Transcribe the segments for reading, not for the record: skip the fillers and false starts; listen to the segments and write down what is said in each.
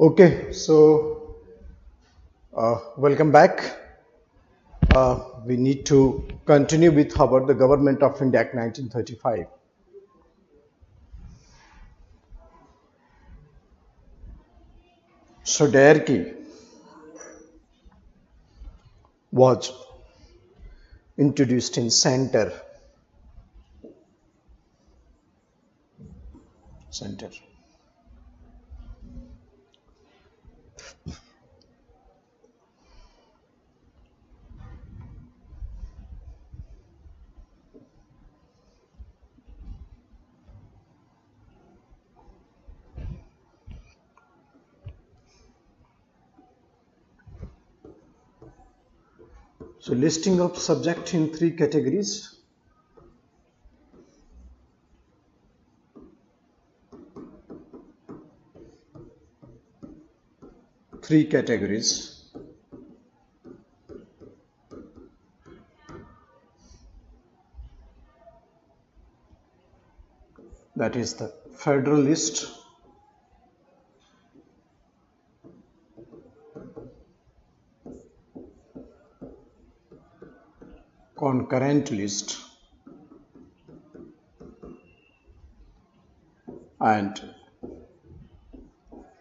Okay, so welcome back. We need to continue with about the Government of India Act 1935. So diarchy was introduced in center. So listing of subject in three categories. Three categories. That is the Federalist, concurrent list, and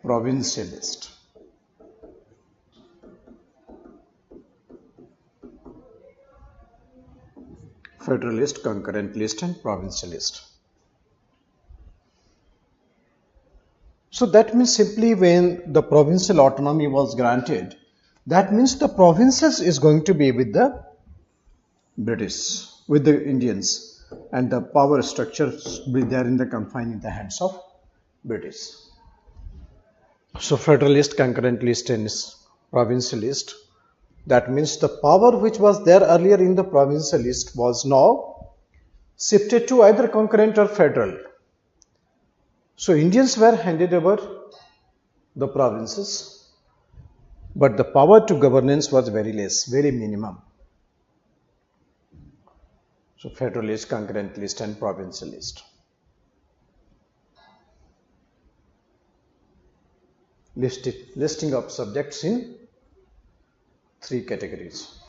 provincialist. Federalist, concurrent list, and provincialist. So that means simply when the provincial autonomy was granted, that means the provinces is going to be with the British, with the Indians, and the power structures will be there in the confine in the hands of British. So federalist, concurrent list, and provincialist. That means the power which was there earlier in the provincialist was now shifted to either concurrent or federal. So Indians were handed over the provinces, but the power to governance was very less, very minimum. So federalist, concurrent list, and provincialist. Listing of subjects in three categories.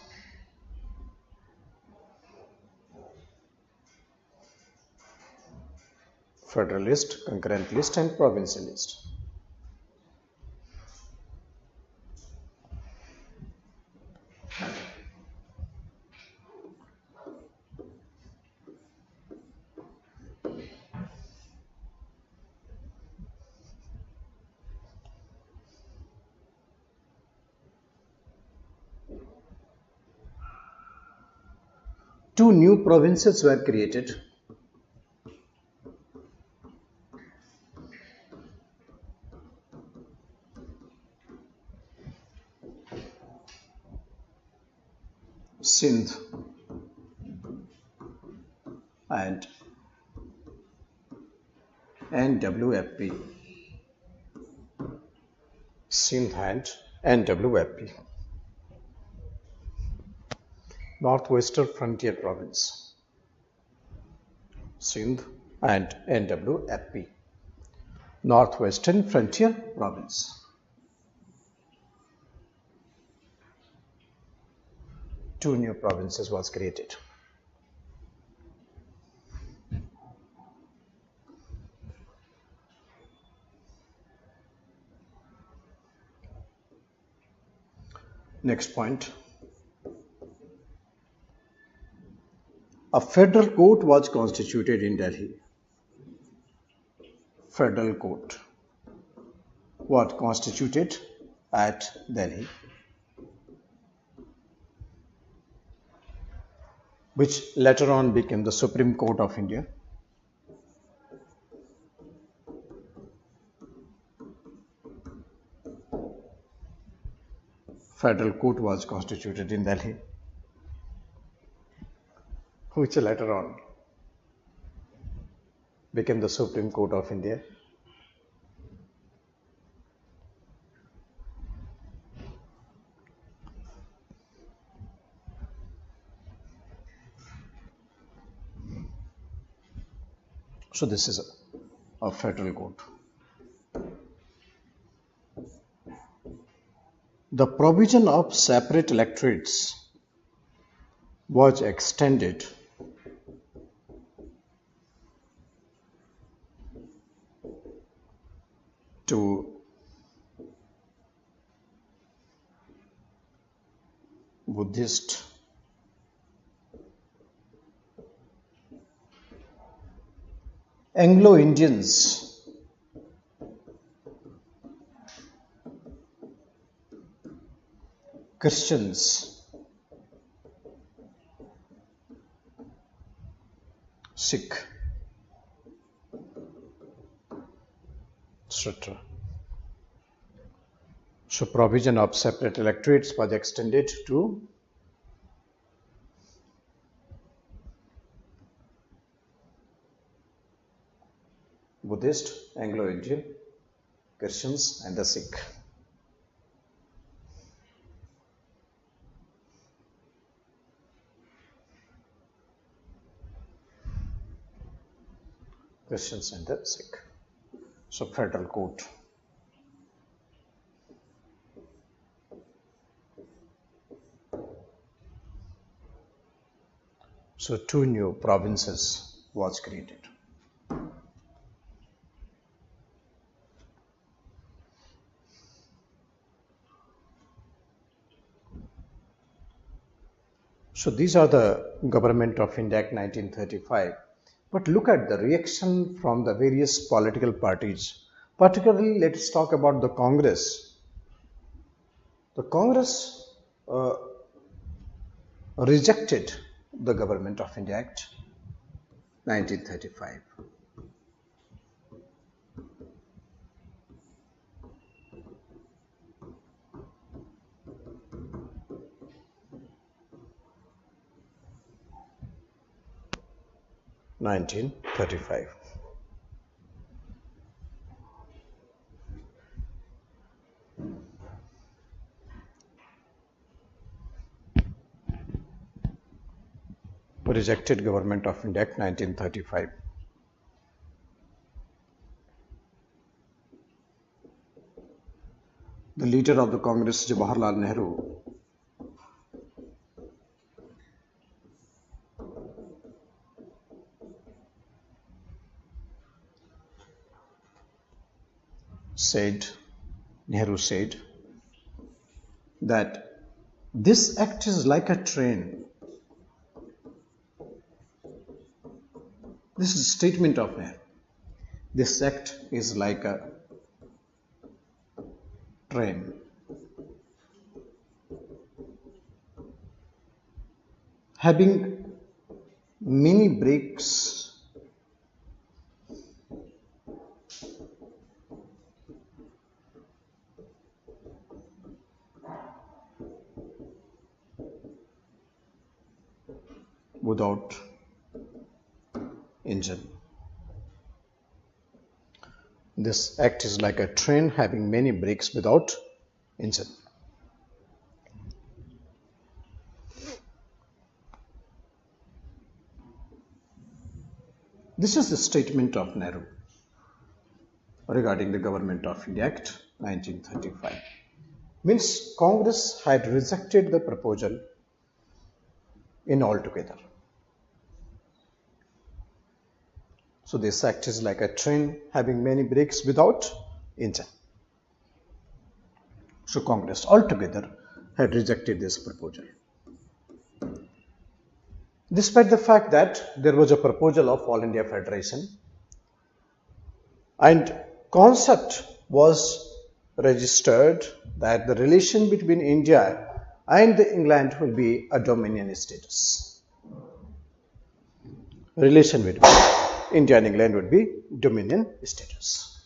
Federalist, concurrent list, and provincialist. Two new provinces were created. Sindh and NWFP. Sindh and NWFP. Northwestern Frontier Province. Sindh and NWFP. Northwestern Frontier Province. Two new provinces was created. Next point. A federal court was constituted in Delhi. Federal court was constituted at Delhi, which later on became the Supreme Court of India. Federal court was constituted in Delhi, which later on became the Supreme Court of India. So this is a federal court. the provision of separate electorates was extended to Buddhist, Anglo-Indians, Christians, Sikh, etc. So provision of separate electorates was extended to Buddhist, Anglo-Indian, Christians and the Sikh. Christians and the Sikh. So federal court. So two new provinces was created. So these are the Government of India Act 1935. But look at the reaction from the various political parties. Particularly, let's talk about the Congress. The Congress rejected the Government of India Act 1935. Rejected Government of India Act 1935. The leader of the Congress, Jawaharlal Nehru, Nehru said that this act is like a train. This is a statement of Nehru. This act is like a train. Having many brakes without engine. This act is like a train having many brakes without engine. This is the statement of Nehru regarding the Government of India Act 1935. Means Congress had rejected the proposal in altogether. So this act is like a train having many brakes without engine. So Congress altogether had rejected this proposal. Despite the fact that there was a proposal of All India Federation and concept was registered that the relation between India and England will be a dominion status. Relation between India and England would be dominion status.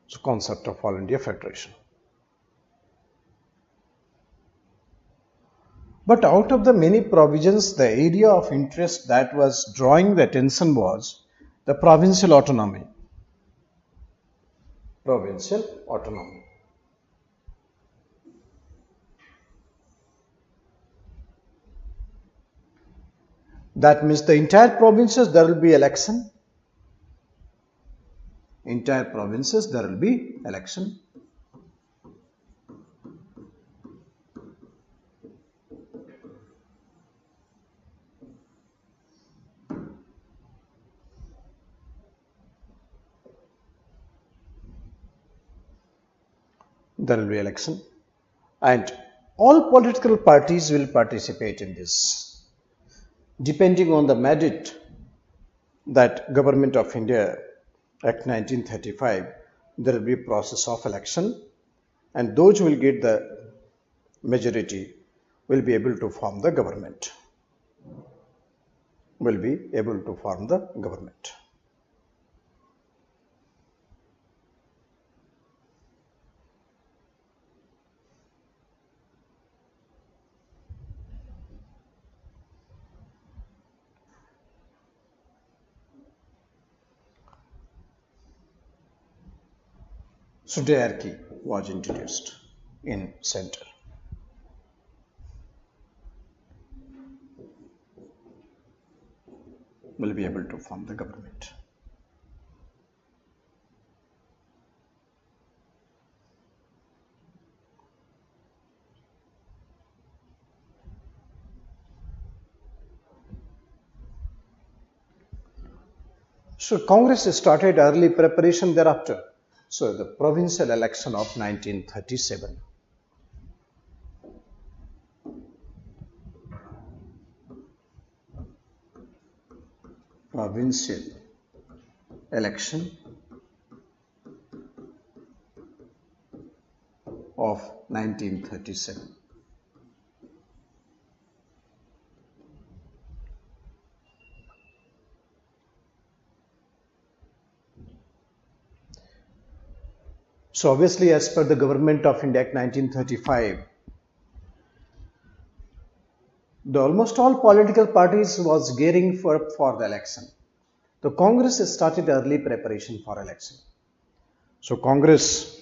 So concept of All India Federation. But out of the many provisions, the area of interest that was drawing the attention was the provincial autonomy. Provincial autonomy. That means the entire provinces there will be election. Entire provinces there will be election. There will be election, and all political parties will participate in this. Depending on the mandate that Government of India Act 1935, there will be a process of election, and those who will get the majority will be able to form the government. Will be able to form the government. So diarchy was introduced in center. Will be able to form the government. So Congress started early preparation thereafter. So the provincial election of 1937. Provincial election of 1937. So obviously, as per the Government of India Act 1935, the almost all political parties was gearing for the election. The Congress started early preparation for election. So Congress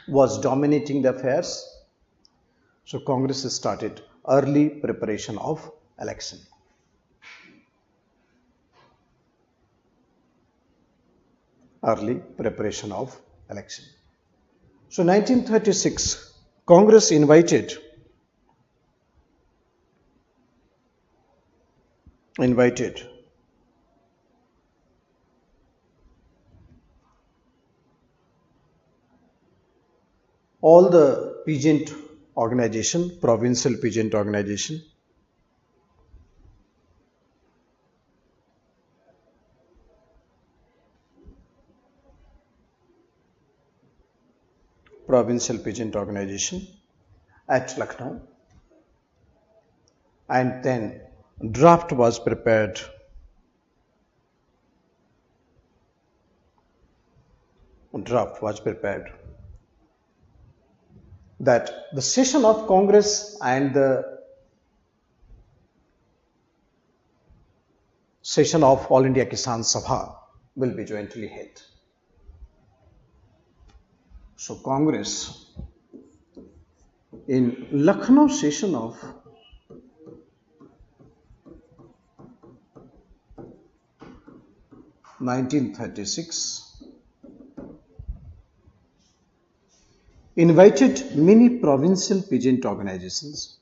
was dominating the affairs. So Congress started early preparation of election. Early preparation of election. So 1936, Congress invited all the peasant organization, provincial peasant organization, at Lucknow, and then draft was prepared. That the session of Congress and the session of All India Kisan Sabha will be jointly held. So Congress in Lucknow session of (1936) invited many provincial peasant organizations,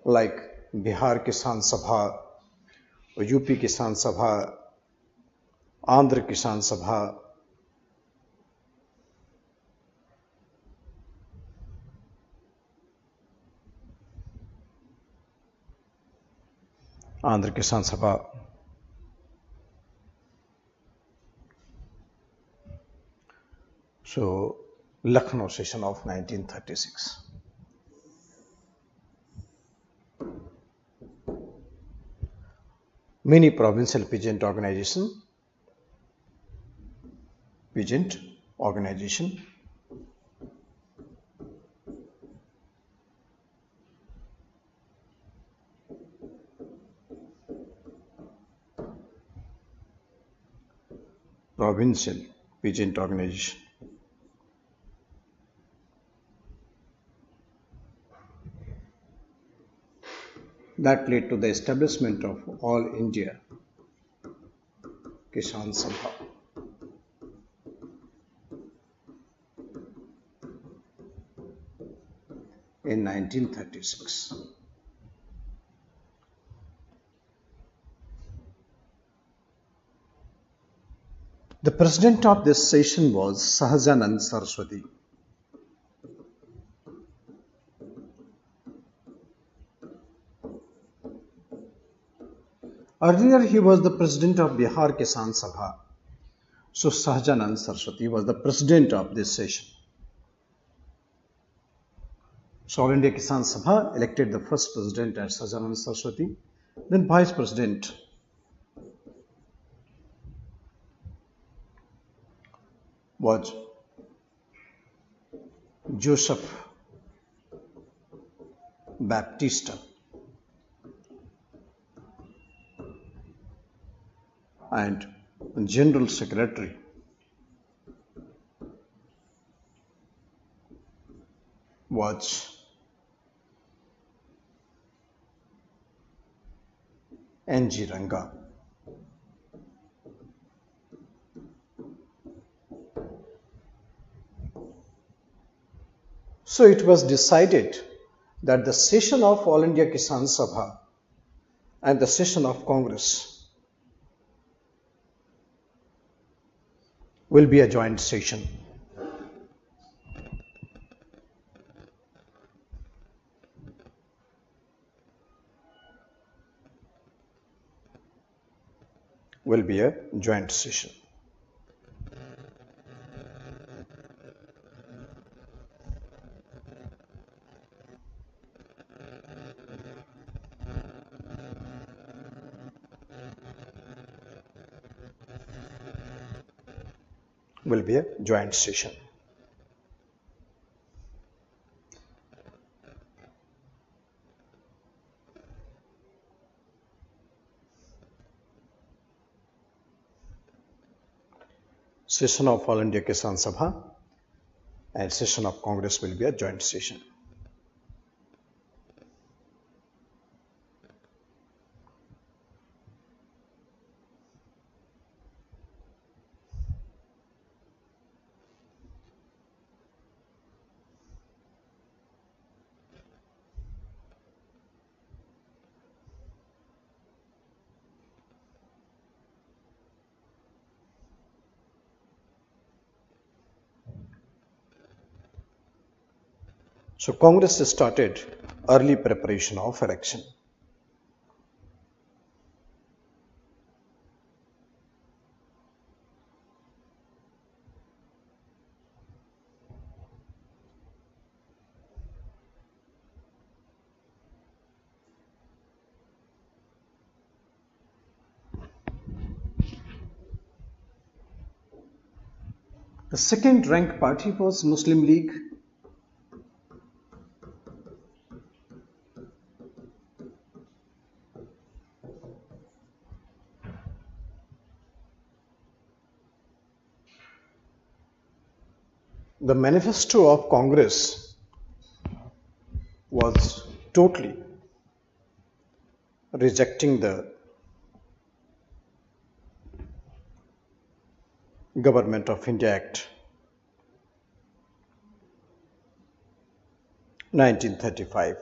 like Bihar Kisan Sabha, UP Kisan Sabha, Andhra Kisan Sabha, So Lucknow session of 1936. Many provincial peasant organization provincial peasant organization. That led to the establishment of All India Kisan Sabha in 1936. The president of this session was Sahajanand Saraswati. Earlier, he was the president of Bihar Kisan Sabha. So, Sahajanand Saraswati was the president of this session. So, All India Kisan Sabha elected the first president as Sahajanand Saraswati, then vice president was Joseph Baptista, and general secretary was N.G. Ranga. So it was decided that the session of All India Kisan Sabha and the session of Congress will be a joint session. Will be a joint session. Will be a joint session. Session of All India Kisan Sabha and session of Congress will be a joint session. So Congress started early preparation of election. The second rank party was Muslim League. The manifesto of Congress was totally rejecting the Government of India Act 1935.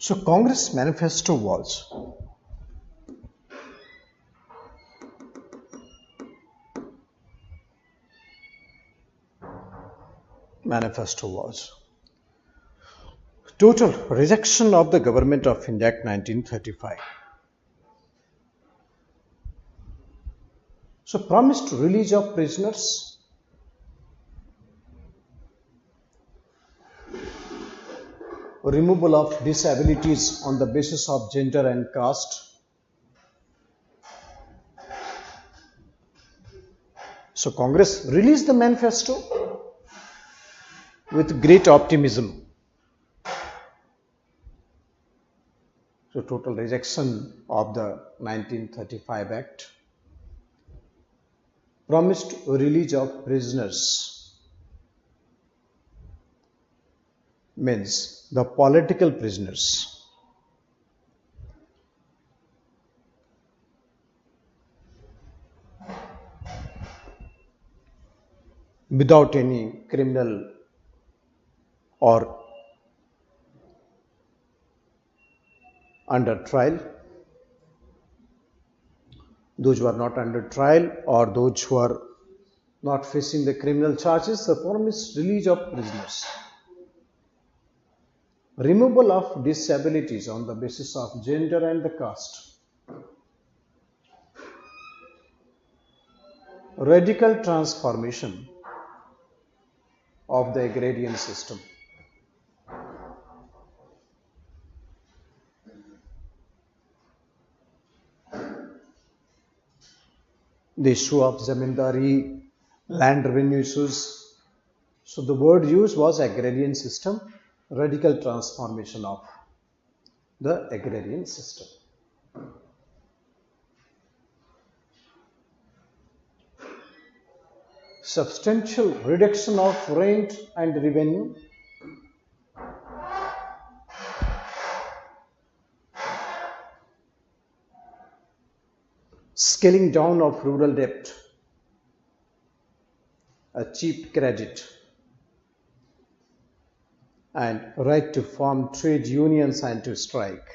So Congress manifesto was total rejection of the government of India Act 1935. So promised release of prisoners, removal of disabilities on the basis of gender and caste. So Congress released the manifesto with great optimism. So total rejection of the 1935 Act, promised release of prisoners, means the political prisoners. Without any criminal or under trial, those who are not under trial or those who are not facing the criminal charges, the promised release of prisoners. Removal of disabilities on the basis of gender and the caste. Radical transformation of the agrarian system. The issue of zamindari, land revenue issues. So the word used was agrarian system, radical transformation of the agrarian system. Substantial reduction of rent and revenue. Scaling down of rural debt, a cheap credit, and right to form trade unions and to strike.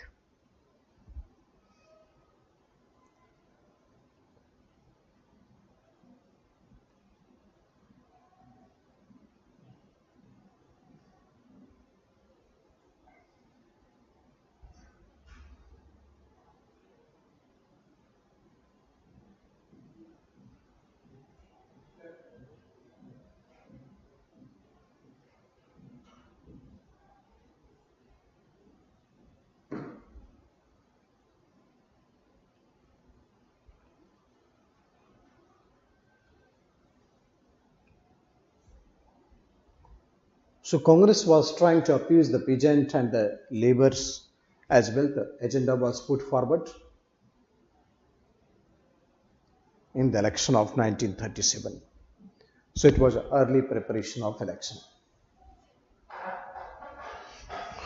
So Congress was trying to appease the peasant and the laborers as well. The agenda was put forward in the election of 1937. So it was an early preparation of election.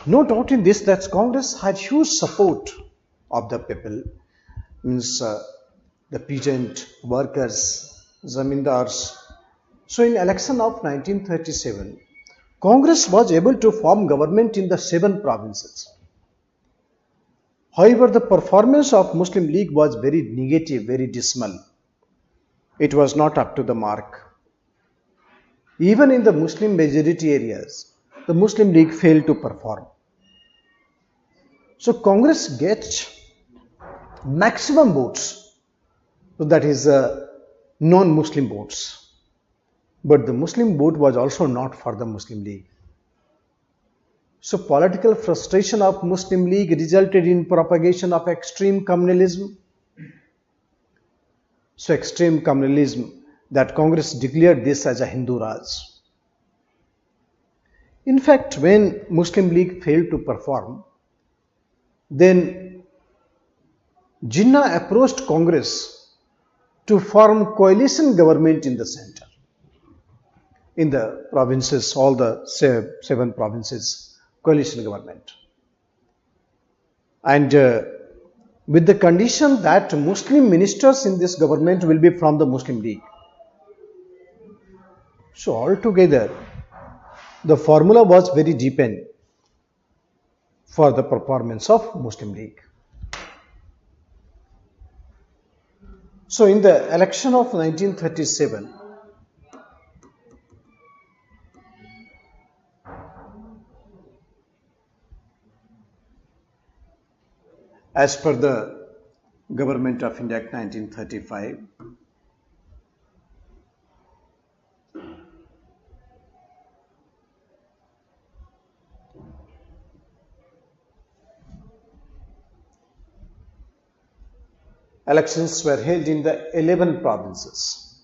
No doubt in this that Congress had huge support of the people, means the peasant, workers, zamindars. So in election of 1937, Congress was able to form government in the 7 provinces. However, the performance of Muslim League was very negative, very dismal. It was not up to the mark. Even in the Muslim majority areas, the Muslim League failed to perform. So Congress gets maximum votes, so that is non-Muslim votes. But the Muslim vote was also not for the Muslim League. So political frustration of Muslim League resulted in propagation of extreme communalism. So extreme communalism, that Congress declared this as a Hindu Raj. In fact, when Muslim League failed to perform, then Jinnah approached Congress to form coalition government in the center. In the provinces, all the 7 provinces, coalition government. And with the condition that Muslim ministers in this government will be from the Muslim League. So altogether, the formula was very deepened. for the performance of Muslim League. So in the election of 1937, as per the Government of India Act 1935, elections were held in the 11 provinces.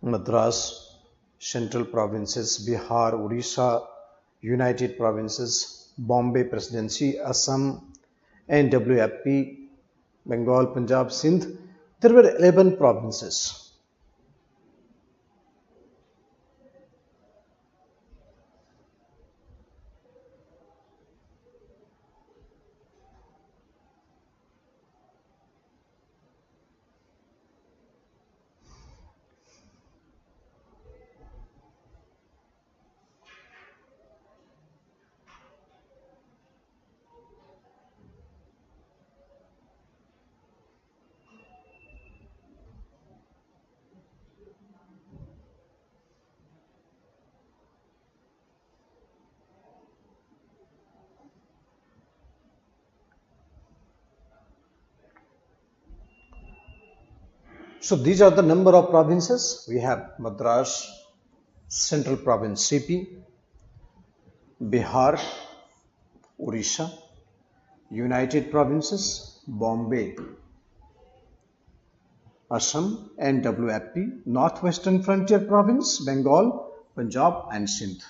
Madras, Central Provinces, Bihar, Odisha, United Provinces, Bombay Presidency, Assam, NWFP, Bengal, Punjab, Sindh. There were 11 provinces. So these are the number of provinces. We have Madras, Central Province CP, Bihar, Odisha, United Provinces, Bombay, Assam, NWFP, Northwestern Frontier Province, Bengal, Punjab and Sindh.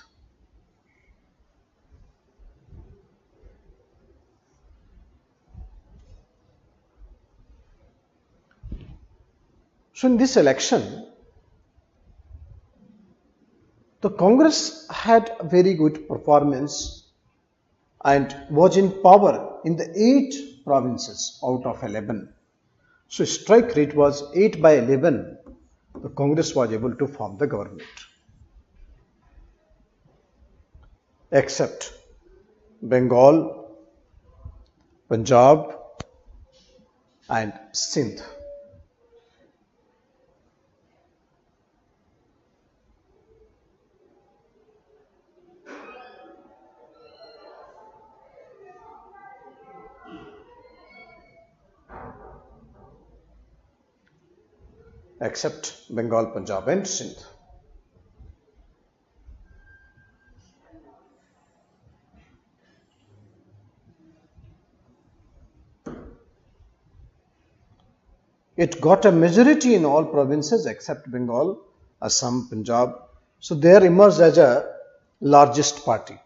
So in this election, the Congress had a very good performance and was in power in the 8 provinces out of 11. So strike rate was 8 by 11. The Congress was able to form the government. Except Bengal, Punjab and Sindh. Except Bengal, Punjab and Sindh. It got a majority in all provinces except Bengal, Assam, Punjab. So there emerged as a largest party,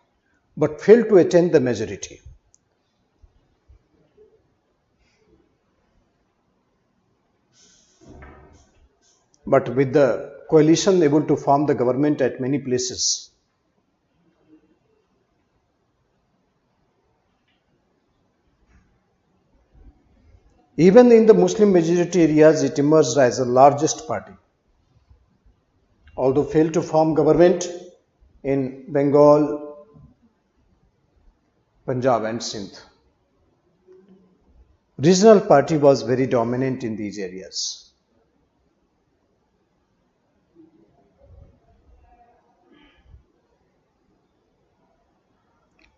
but failed to attain the majority. But with the coalition able to form the government at many places. Even in the Muslim majority areas, it emerged as the largest party. Although failed to form government in Bengal, Punjab and Sindh. Regional party was very dominant in these areas.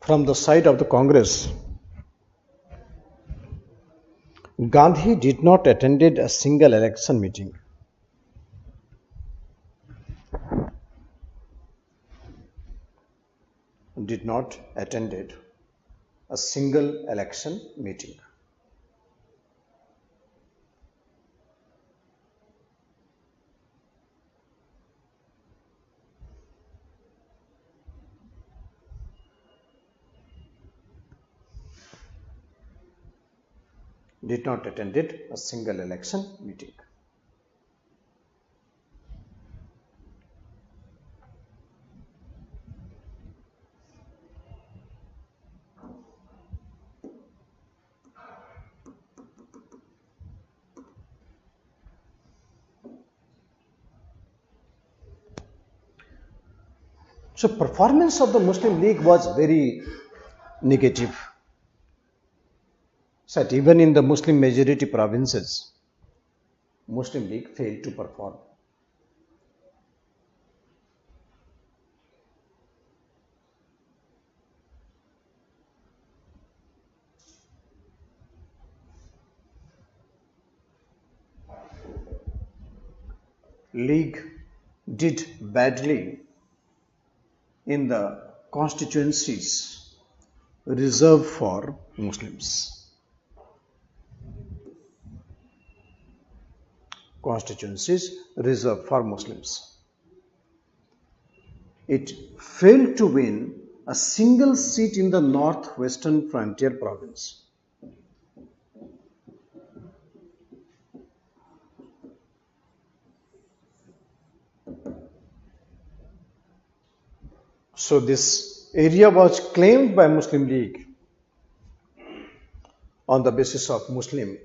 From the side of the Congress, Gandhi did not attend a single election meeting. Did not attend a single election meeting. Did not attend a single election meeting. So performance of the Muslim League was very negative. So even in the Muslim majority provinces, Muslim League failed to perform. League did badly in the constituencies reserved for Muslims. Constituencies reserved for Muslims. It failed to win a single seat in the northwestern frontier province. So this area was claimed by Muslim League on the basis of Muslim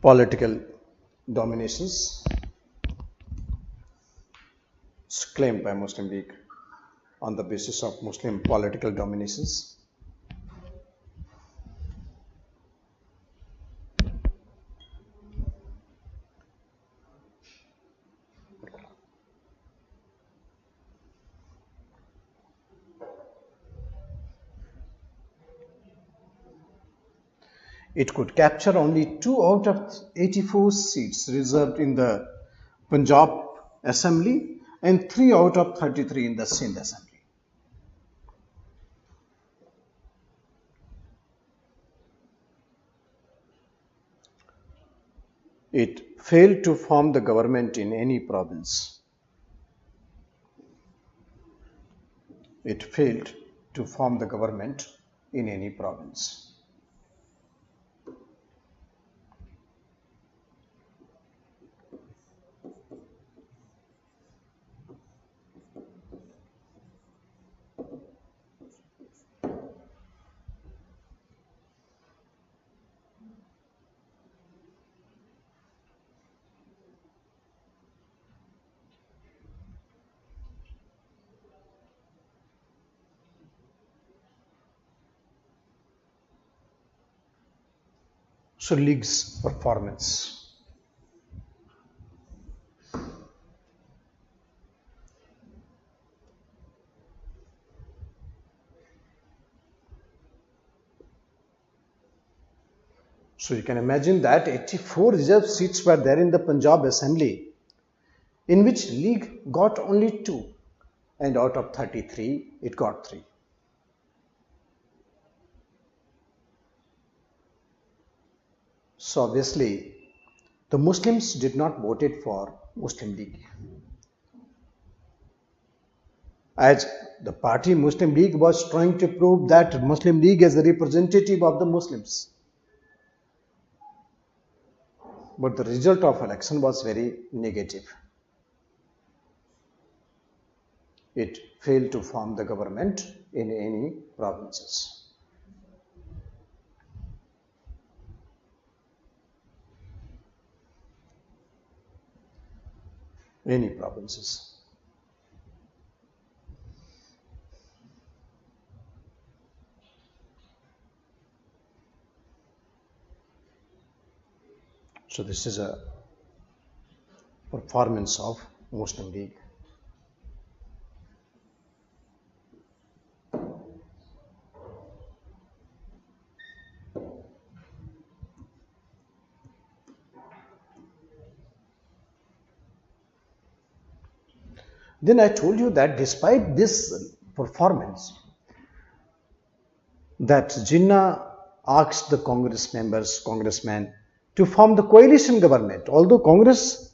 political dominations. It's claimed by Muslim League on the basis of Muslim political dominations. It could capture only 2 out of 84 seats reserved in the Punjab Assembly and 3 out of 33 in the Sindh Assembly. It failed to form the government in any province. It failed to form the government in any province. So League's performance. So you can imagine that 84 reserved seats were there in the Punjab Assembly, in which League got only 2, and out of 33, it got 3. So obviously, the Muslims did not vote it for Muslim League. As the party Muslim League was trying to prove that Muslim League is a representative of the Muslims. But the result of election was very negative. It failed to form the government in any provinces. Any provinces. So this is a performance of Muslim League. Then I told you that despite this performance, that Jinnah asked the congressmen to form the coalition government, although Congress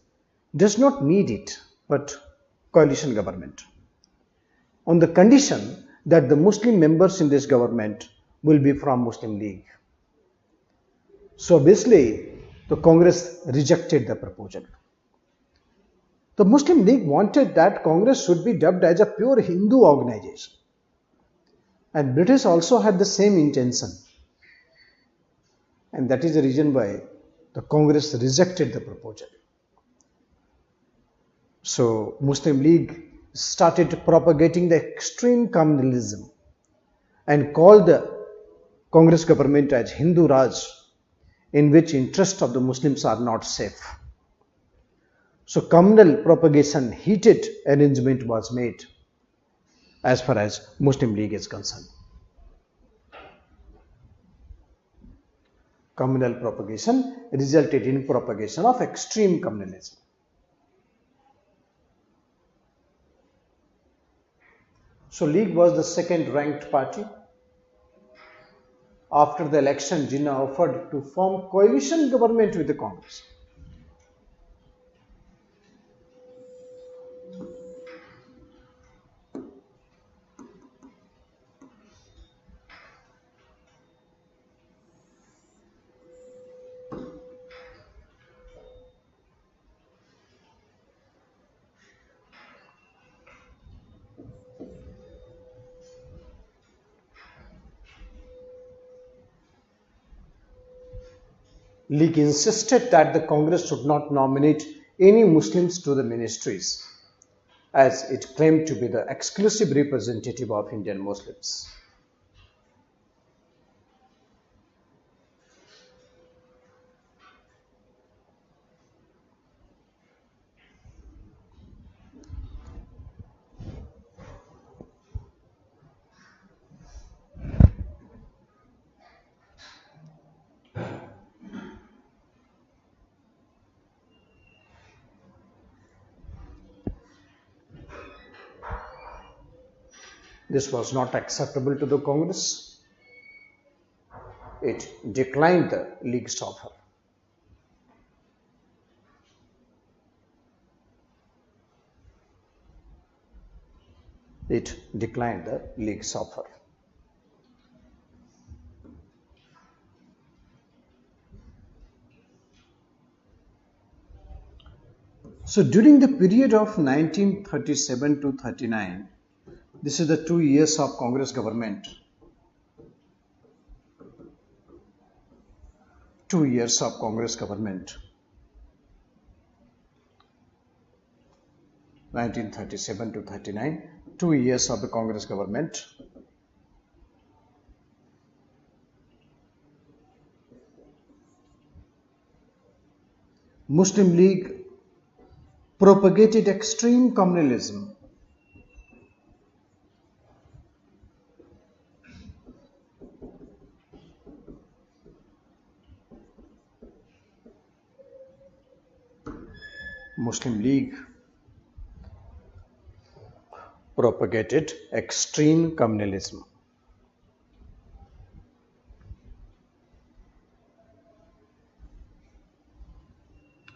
does not need it, but coalition government, on the condition that the Muslim members in this government will be from Muslim League. So obviously, the Congress rejected the proposal. The Muslim League wanted that Congress should be dubbed as a pure Hindu organization. And British also had the same intention. And that is the reason why the Congress rejected the proposal. So Muslim League started propagating the extreme communalism and called the Congress government as Hindu Raj, in which interests of the Muslims are not safe. So communal propagation, heated arrangement was made as far as Muslim League is concerned. Communal propagation resulted in propagation of extreme communalism. So League was the second ranked party. After the election, Jinnah offered to form coalition government with the Congress. League insisted that the Congress should not nominate any Muslims to the ministries, as it claimed to be the exclusive representative of Indian Muslims. This was not acceptable to the Congress. It declined the League's offer. It declined the League's offer. So during the period of 1937 to 39, this is the 2 years of Congress government. 2 years of Congress government. 1937 to 39, 2 years of the Congress government. Muslim League propagated extreme communalism. Muslim League propagated extreme communalism.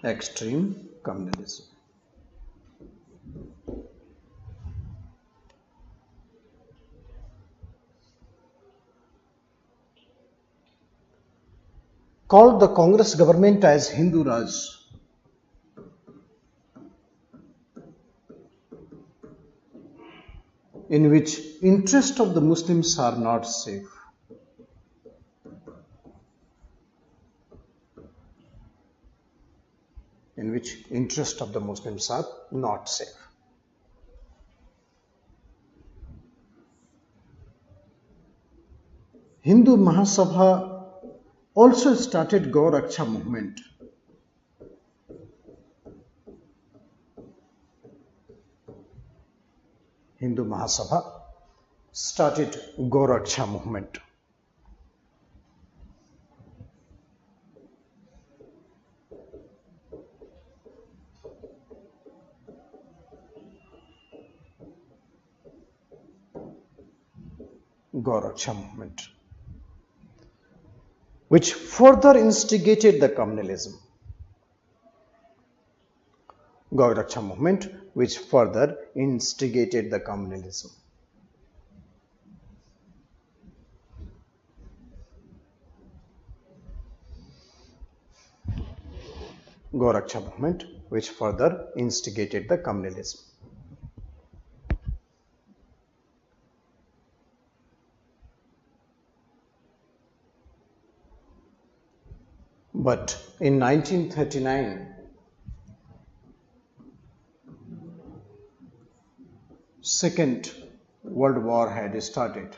Extreme communalism. Called the Congress government as Hindu Raj. In which interests of the Muslims are not safe. In which interests of the Muslims are not safe. Hindu Mahasabha also started Gau Raksha movement. Hindu Mahasabha started Gau Raksha movement. Gau Raksha movement, which further instigated the communalism. Gau Raksha movement, which further instigated the communalism. Gau Raksha movement, which further instigated the communalism. But in 1939, Second World War had started.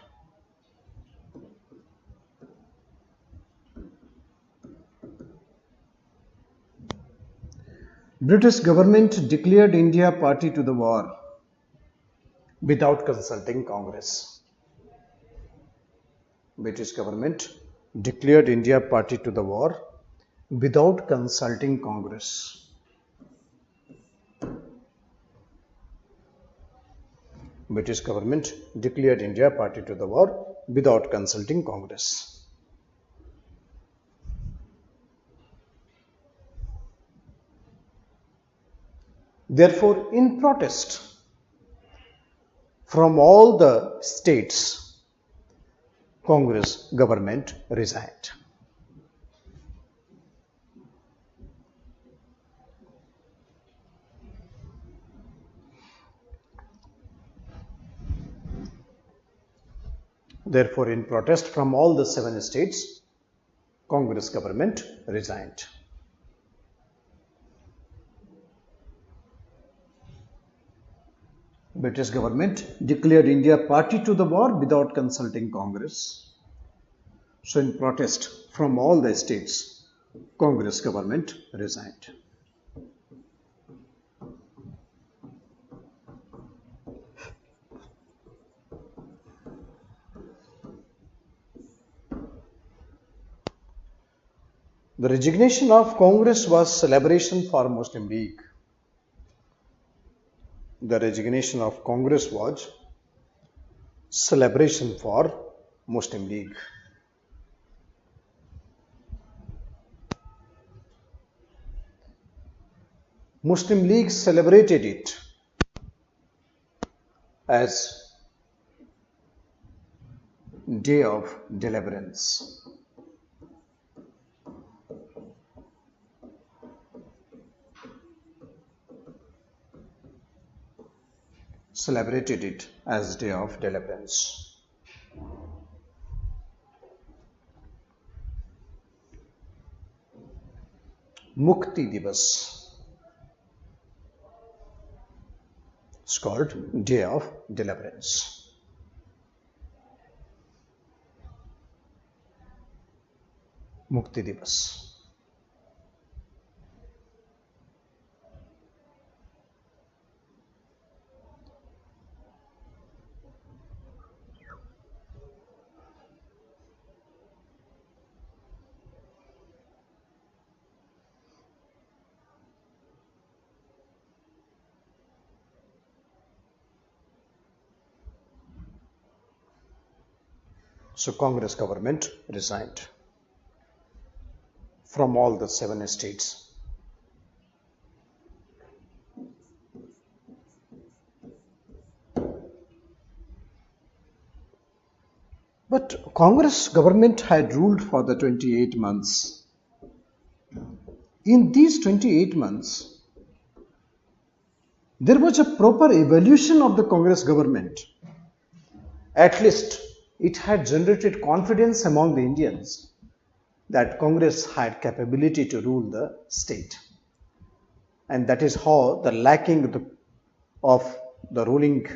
British government declared India party to the war without consulting Congress. British government declared India party to the war without consulting Congress. British government declared India party to the war without consulting Congress. Therefore, in protest from all the states, Congress government resigned. Therefore, in protest from all the 7 states, Congress government resigned. British government declared India party to the war without consulting Congress. So in protest from all the states, Congress government resigned. The resignation of Congress was celebration for Muslim League. The resignation of Congress was celebration for Muslim League. Muslim League celebrated it as Day of Deliverance. Celebrated it as Day of Deliverance. Mukti Divas. It's called Day of Deliverance. Mukti Divas. So Congress government resigned from all the 7 states. But Congress government had ruled for the 28 months. In these 28 months, there was a proper evaluation of the Congress government. At least it had generated confidence among the Indians that Congress had capability to rule the state. And that is how the lacking of the ruling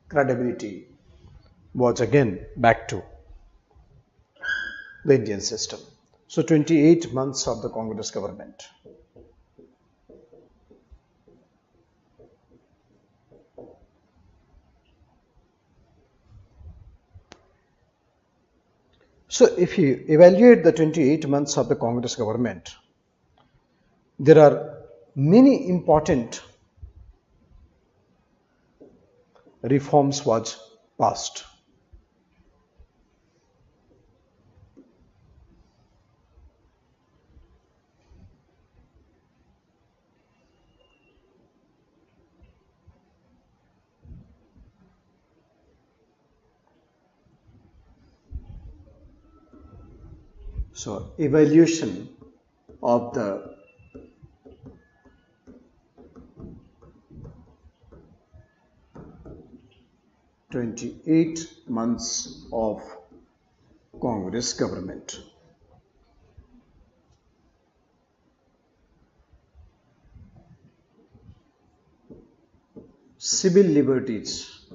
credibility was again back to the Indian system. So 28 months of the Congress government. So if you evaluate the 28 months of the Congress government, there are many important reforms was passed. So evaluation of the "28 months of Congress government". Civil liberties.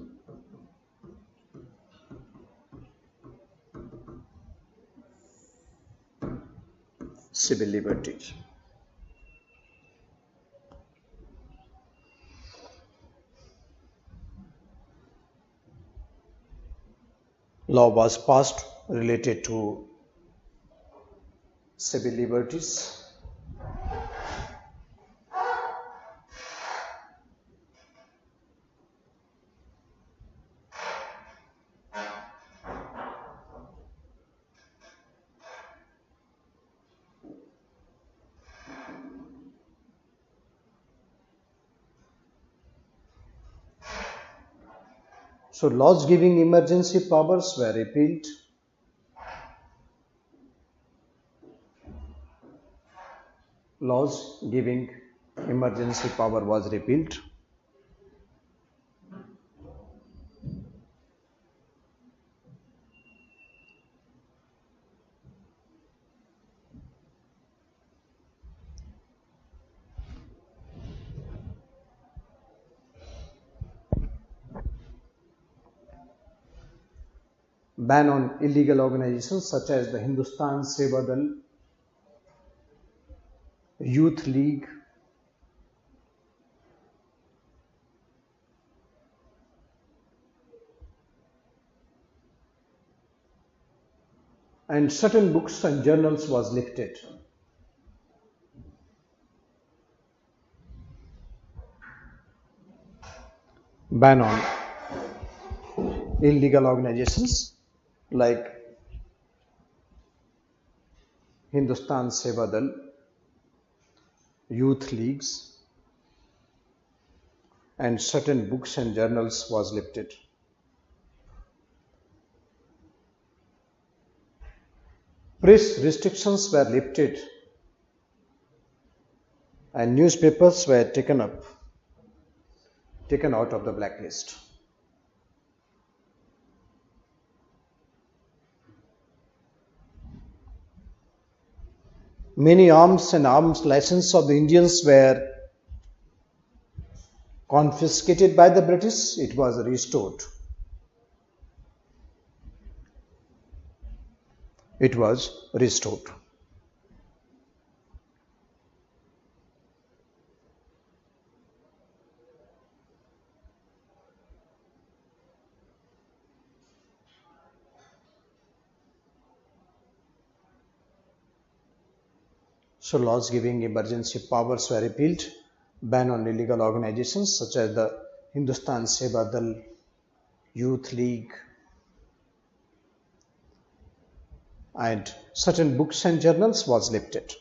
civil liberties. Law was passed related to civil liberties. So laws giving emergency powers were repealed. Laws giving emergency power was repealed. Ban on illegal organizations such as the Hindustan Seva Dal, Youth League, and certain books and journals was lifted. Ban on illegal organizations like Hindustan Seva Dal, youth leagues, and certain books and journals was lifted. Press restrictions were lifted and newspapers were taken out of the blacklist. Many arms and arms licenses of the Indians were confiscated by the British. It was restored. It was restored. So laws giving emergency powers were repealed. Ban on illegal organizations such as the Hindustan Seva Dal, Youth League, and certain books and journals was lifted.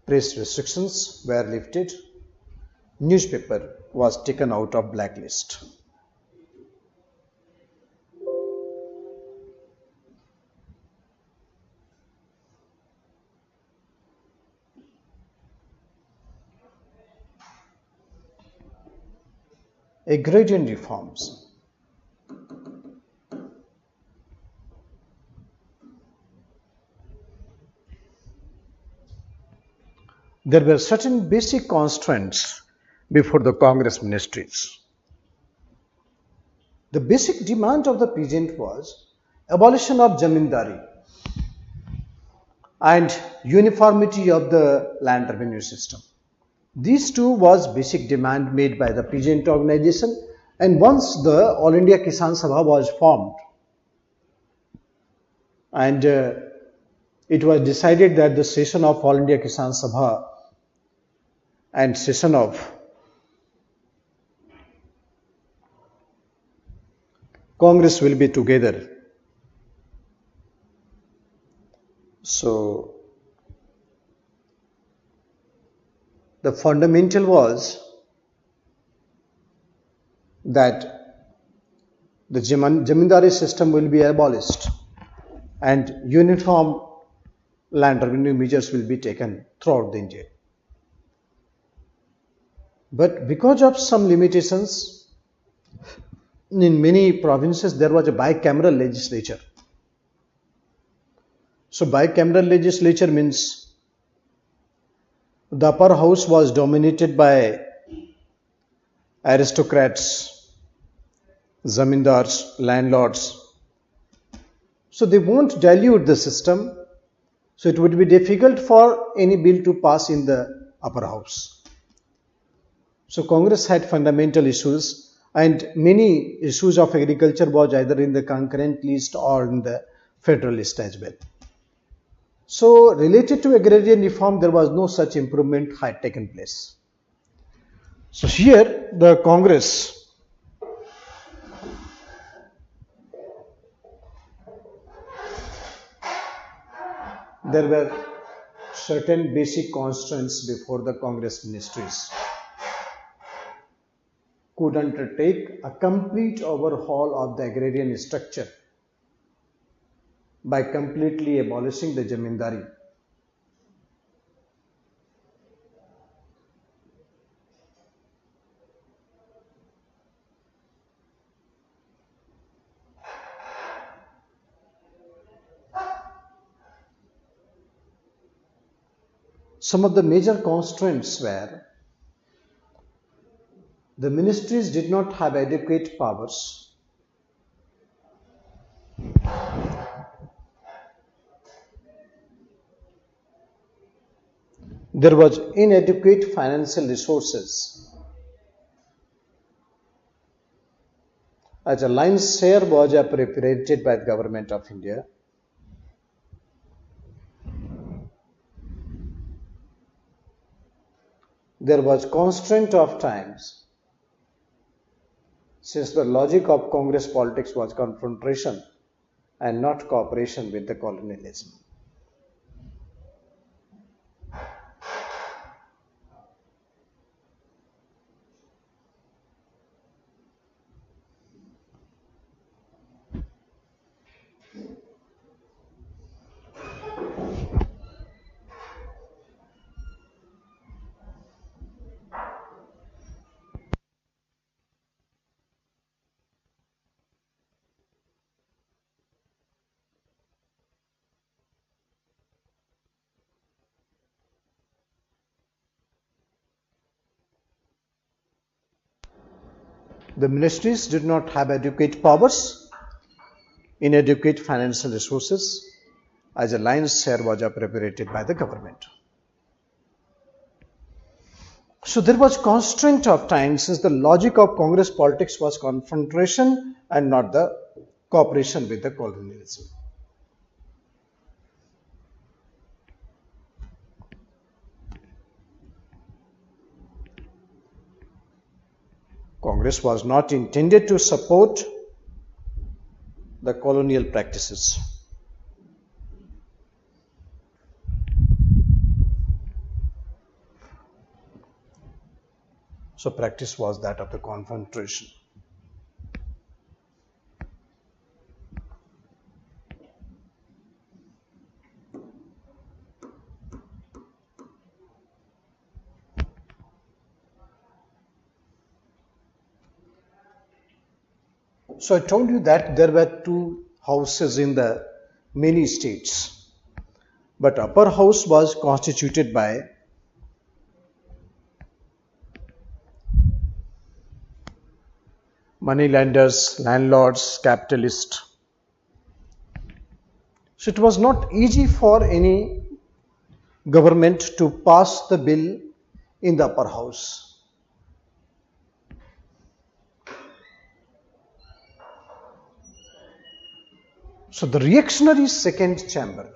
Press restrictions were lifted. Newspaper was taken out of blacklist. Agrarian reforms. There were certain basic constraints before the Congress ministries. The basic demand of the peasant was abolition of zamindari and uniformity of the land revenue system. These two was basic demand made by the peasant organization, and once the All India Kisan Sabha was formed and it was decided that the session of All India Kisan Sabha and session of Congress will be together. So the fundamental was that the zamindari system will be abolished and uniform land revenue measures will be taken throughout the India. But because of some limitations, in many provinces there was a bicameral legislature. So bicameral legislature means the upper house was dominated by aristocrats, zamindars, landlords, So they won't dilute the system. So it would be difficult for any bill to pass in the upper house. So Congress had fundamental issues, and many issues of agriculture was either in the concurrent list or in the federal list as well. So related to agrarian reform, there was no such improvement had taken place. So here the Congress there were certain basic constraints before the Congress ministries could undertake a complete overhaul of the agrarian structure by completely abolishing the zamindari. Some of the major constraints were the ministries did not have adequate powers. There was inadequate financial resources. As a lion's share was appropriated by the government of India. There was constraint of times, since the logic of Congress politics was confrontation and not cooperation with the colonialism. The ministries did not have adequate powers, inadequate financial resources, as a lion's share was appropriated by the government. So there was constraint of time, since the logic of Congress politics was confrontation and not the cooperation with the colonialism. Congress was not intended to support the colonial practices. So practice was that of the confrontation. So I told you that there were two houses in the many states, but upper house was constituted by moneylenders, landlords, capitalists. So it was not easy for any government to pass the bill in the upper house. So the reactionary second chamber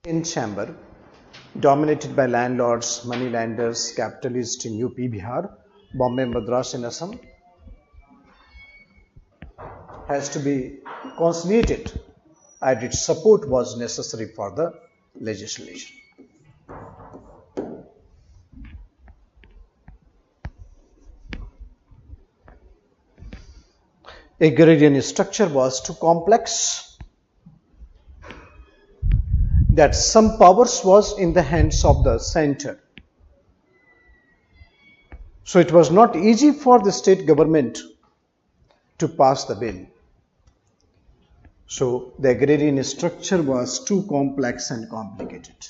in chamber, dominated by landlords, moneylenders, capitalists in UP, Bihar, Bombay, Madras and Assam, has to be conciliated, and its support was necessary for the legislation. Agrarian structure was too complex, that some powers was in the hands of the center. So it was not easy for the state government to pass the bill. So the agrarian structure was too complex and complicated.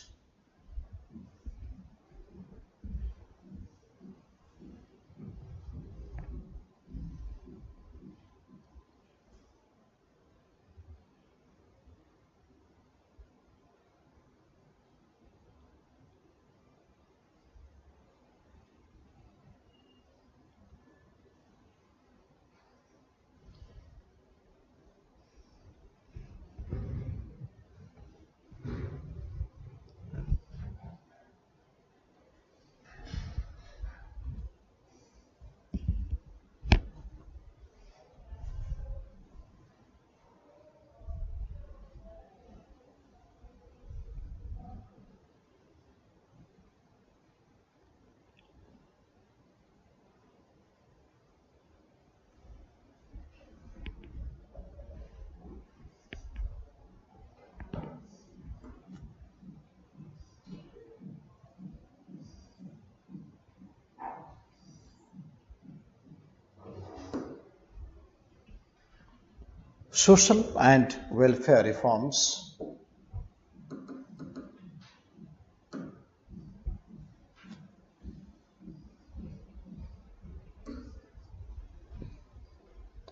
Social and welfare reforms.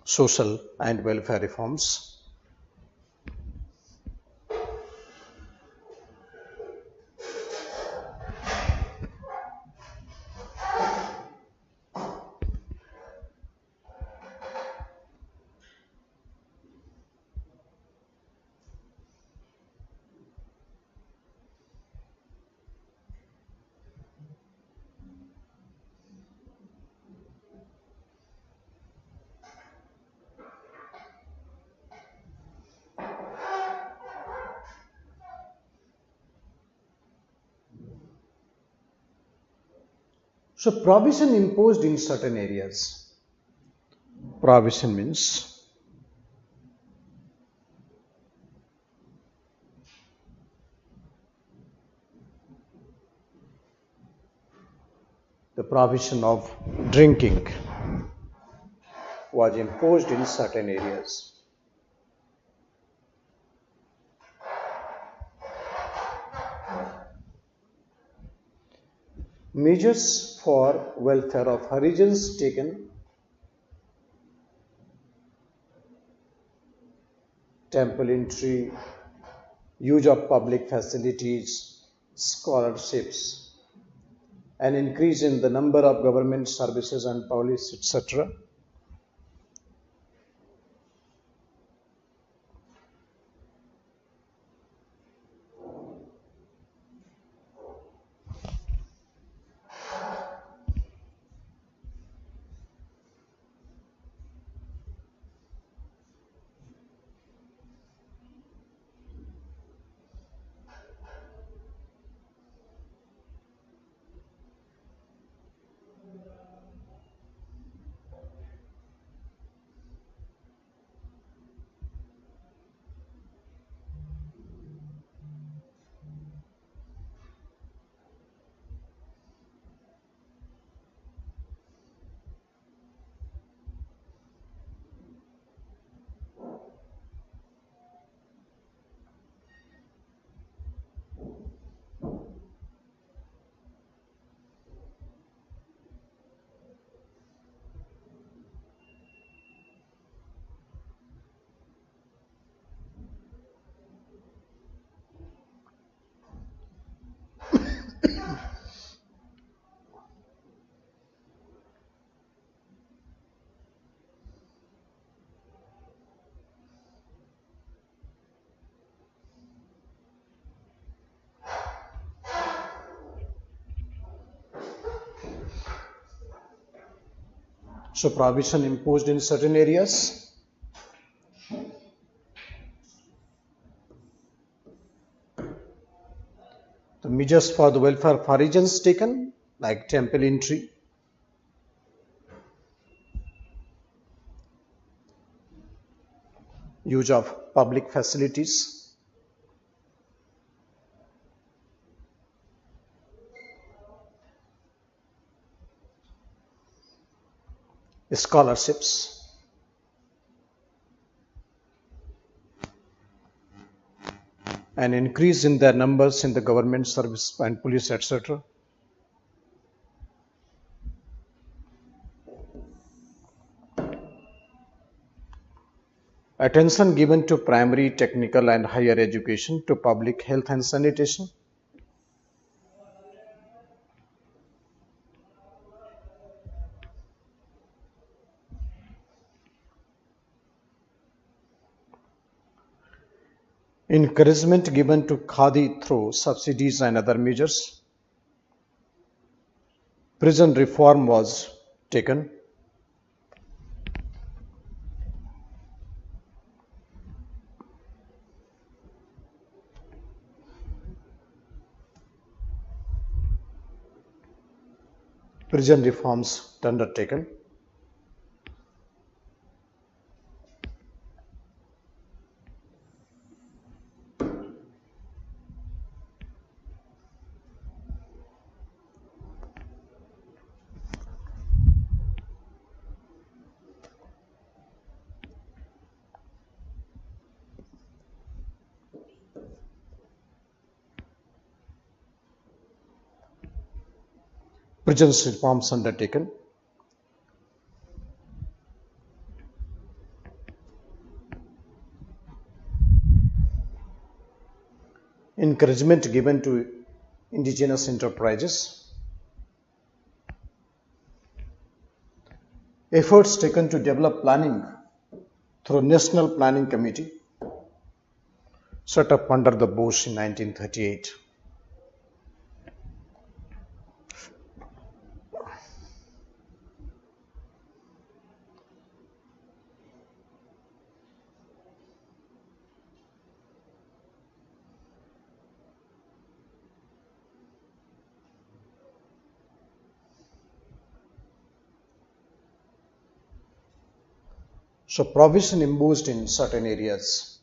Social and welfare reforms. So provision imposed in certain areas. Provision means the provision of drinking was imposed in certain areas. Measures for welfare of Harijans taken. Temple entry, use of public facilities, scholarships, an increase in the number of government services and police, etc. So provision imposed in certain areas. The measures for the welfare of Harijans taken, like temple entry, use of public facilities, scholarships, an increase in their numbers in the government service and police, etc. Attention given to primary, technical and higher education, to public health and sanitation. Encouragement given to Khadi through subsidies and other measures. Prison reform was taken. Prison reforms undertaken. Prison reforms undertaken. Encouragement given to indigenous enterprises. Efforts taken to develop planning through National Planning Committee set up under the Bush in 1938. So provision imposed in certain areas.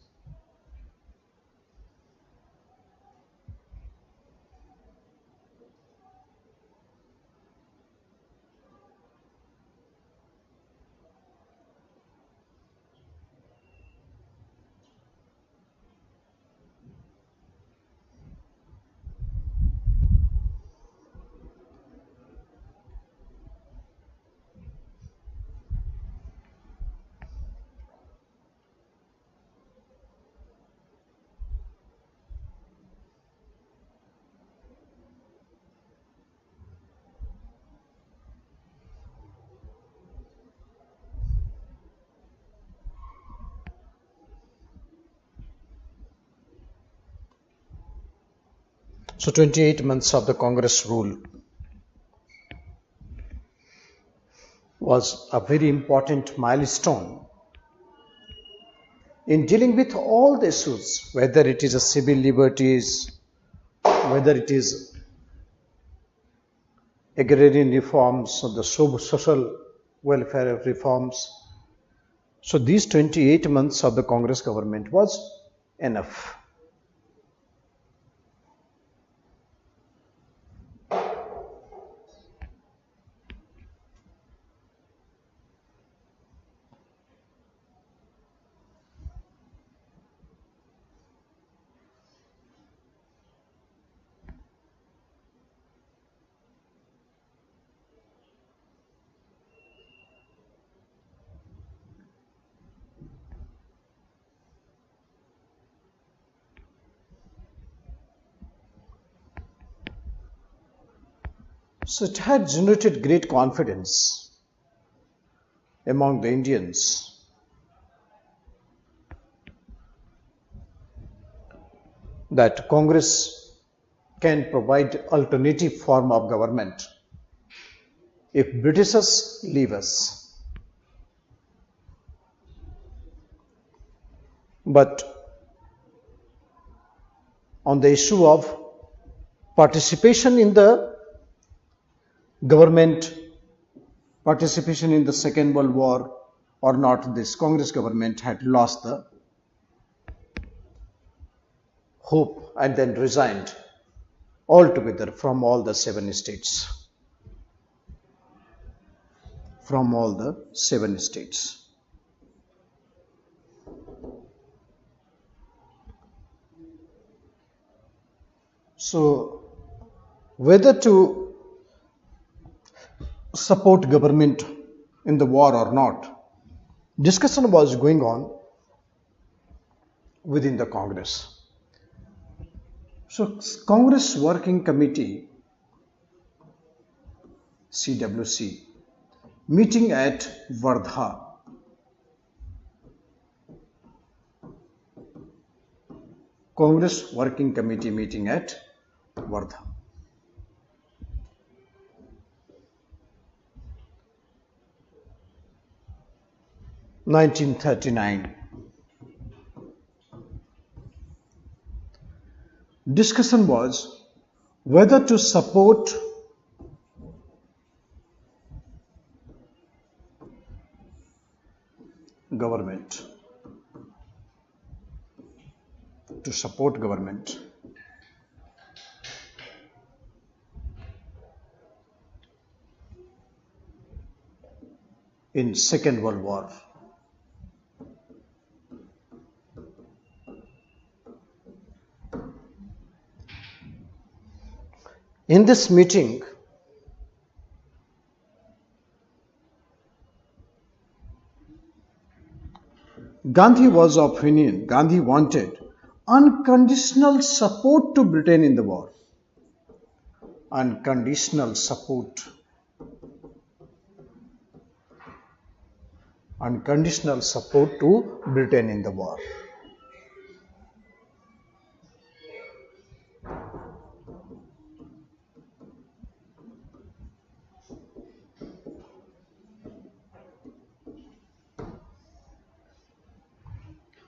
So 28 months of the Congress rule was a very important milestone in dealing with all the issues, whether it is a civil liberties, whether it is agrarian reforms or the social welfare reforms. So these 28 months of the Congress government was enough. So it had generated great confidence among the Indians that Congress can provide alternative form of government if Britishers leave us. But on the issue of participation in the government, participation in the Second World War or not, this Congress government had lost the hope and then resigned altogether from all the 7 states. From all the 7 states. So whether to support government in the war or not, discussion was going on within the Congress. So Congress Working Committee CWC meeting at Wardha. Congress Working Committee meeting at Wardha. (1939). Discussion was whether to support government. To support government. In Second World War. In this meeting, Gandhi was of opinion, Gandhi wanted unconditional support to Britain in the war. Unconditional support. Unconditional support to Britain in the war.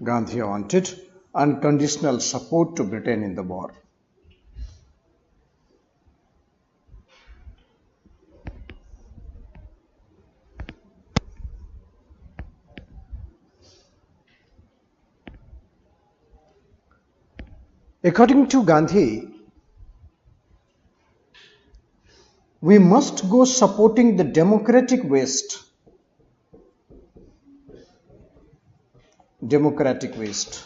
Gandhi wanted unconditional support to Britain in the war. According to Gandhi, we must go supporting the democratic West. Democratic West.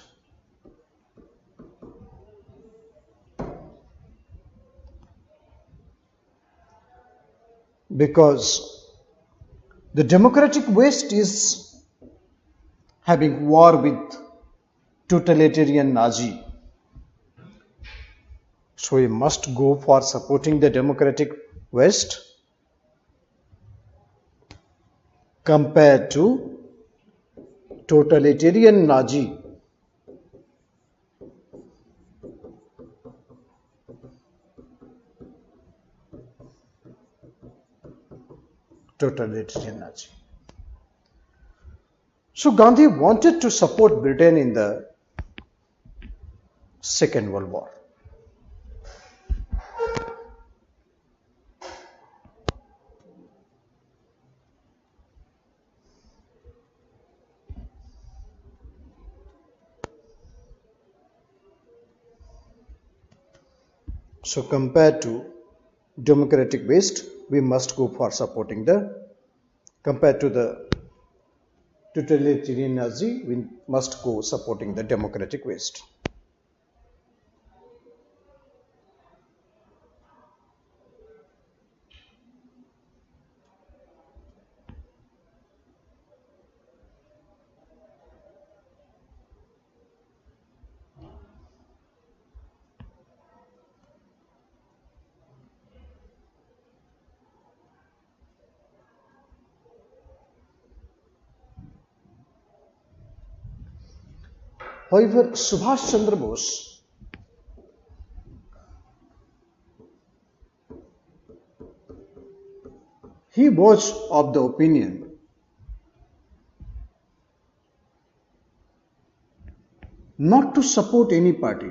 Because the democratic West is having war with totalitarian Nazi. So we must go for supporting the democratic West compared to totalitarian Nazi. Totalitarian Nazi. So Gandhi wanted to support Britain in the Second World War. So compared to democratic West, we must go for supporting compared to the totalitarian Nazi, we must go supporting the democratic West. However, Subhash Chandra Bose he was of the opinion not to support any party.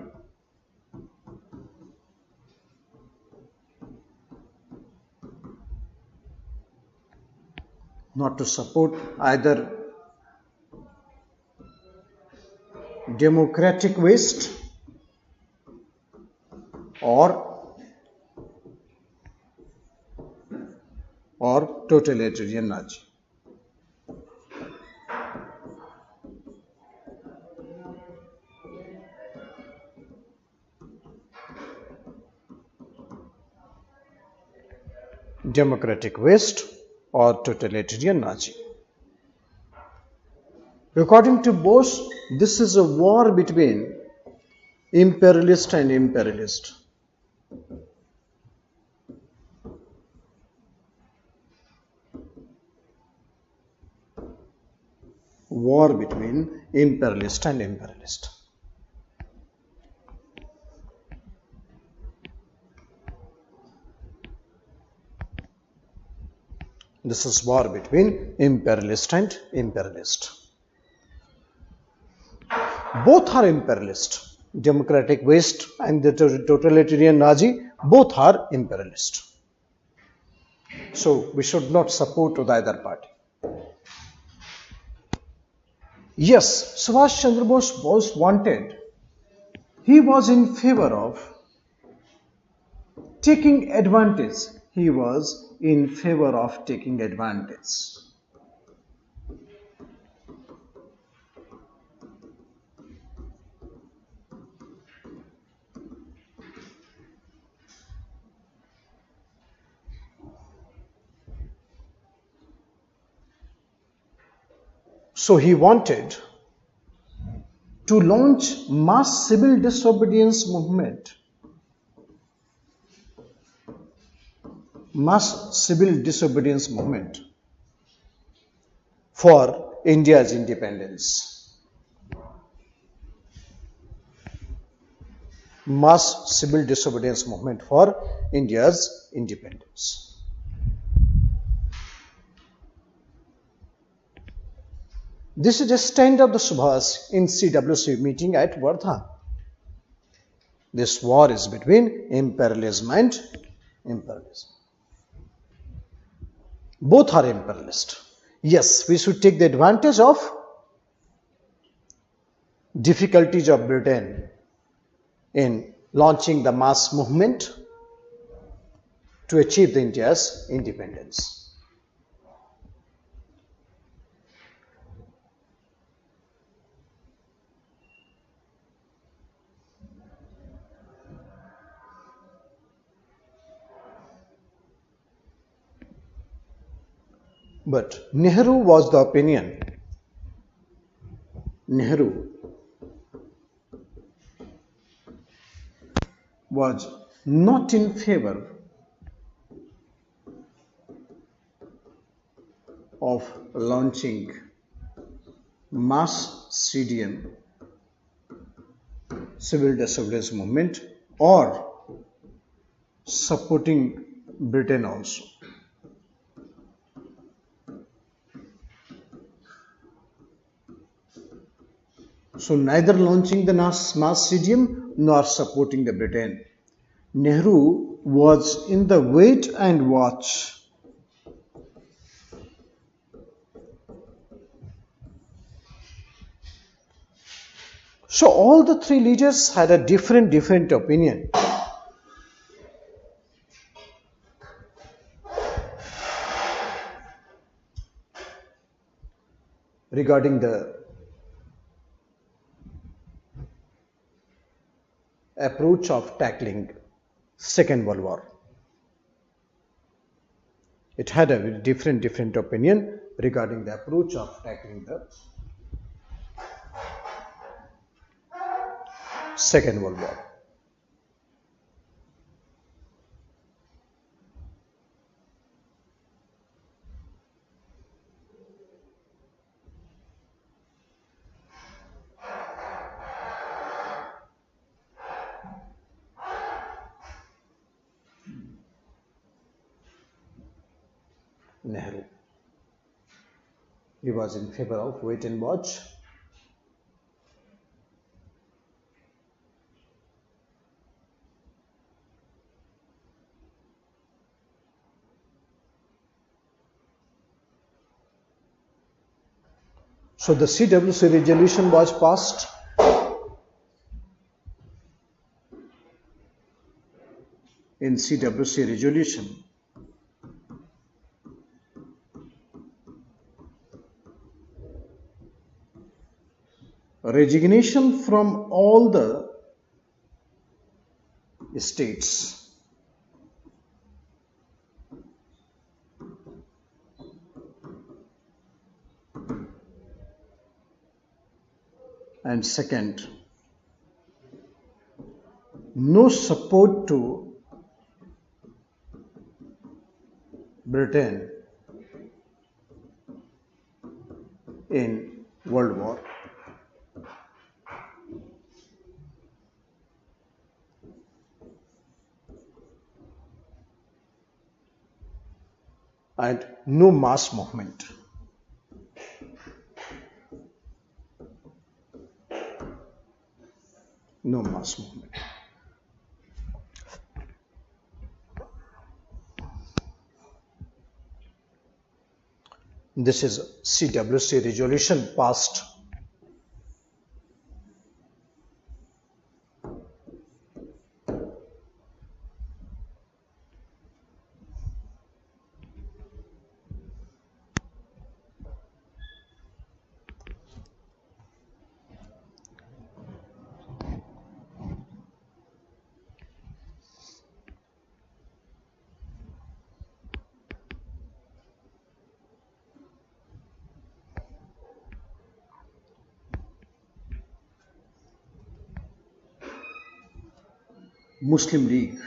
Not to support either democratic West or totalitarian Nazi. democratic West or totalitarian Nazi. According to Bose, this is a war between imperialist and imperialist. War between imperialist and imperialist. This is war between imperialist and imperialist. Both are imperialist. Democratic West and the totalitarian Nazi, both are imperialist. So we should not support to either party. Yes, Subhash Chandra Bose was wanted. He was in favor of taking advantage. He was in favor of taking advantage. So he wanted to launch mass civil disobedience movement. Mass civil disobedience movement for India's independence. Mass civil disobedience movement for India's independence. This is a stand of the Subhas in CWC meeting at Wardha. This war is between imperialism and imperialism. Both are imperialist. Yes, we should take the advantage of difficulties of Britain in launching the mass movement to achieve India's independence. But Nehru was the opinion. Nehru was not in favor of launching mass CDM, civil disobedience movement, or supporting Britain also. So neither launching the mass CDM nor supporting the Britain. Nehru was in the wait and watch. So all the three leaders had a different opinion. Regarding the approach of tackling Second World War. It had a different opinion regarding the approach of tackling the Second World War. Nehru. He was in favor of wait and watch. So the CWC resolution was passed. In CWC resolution, resignation from all the states and second, no support to Britain in World War. And no mass movement. No mass movement. This is CWC resolution passed Muslim League.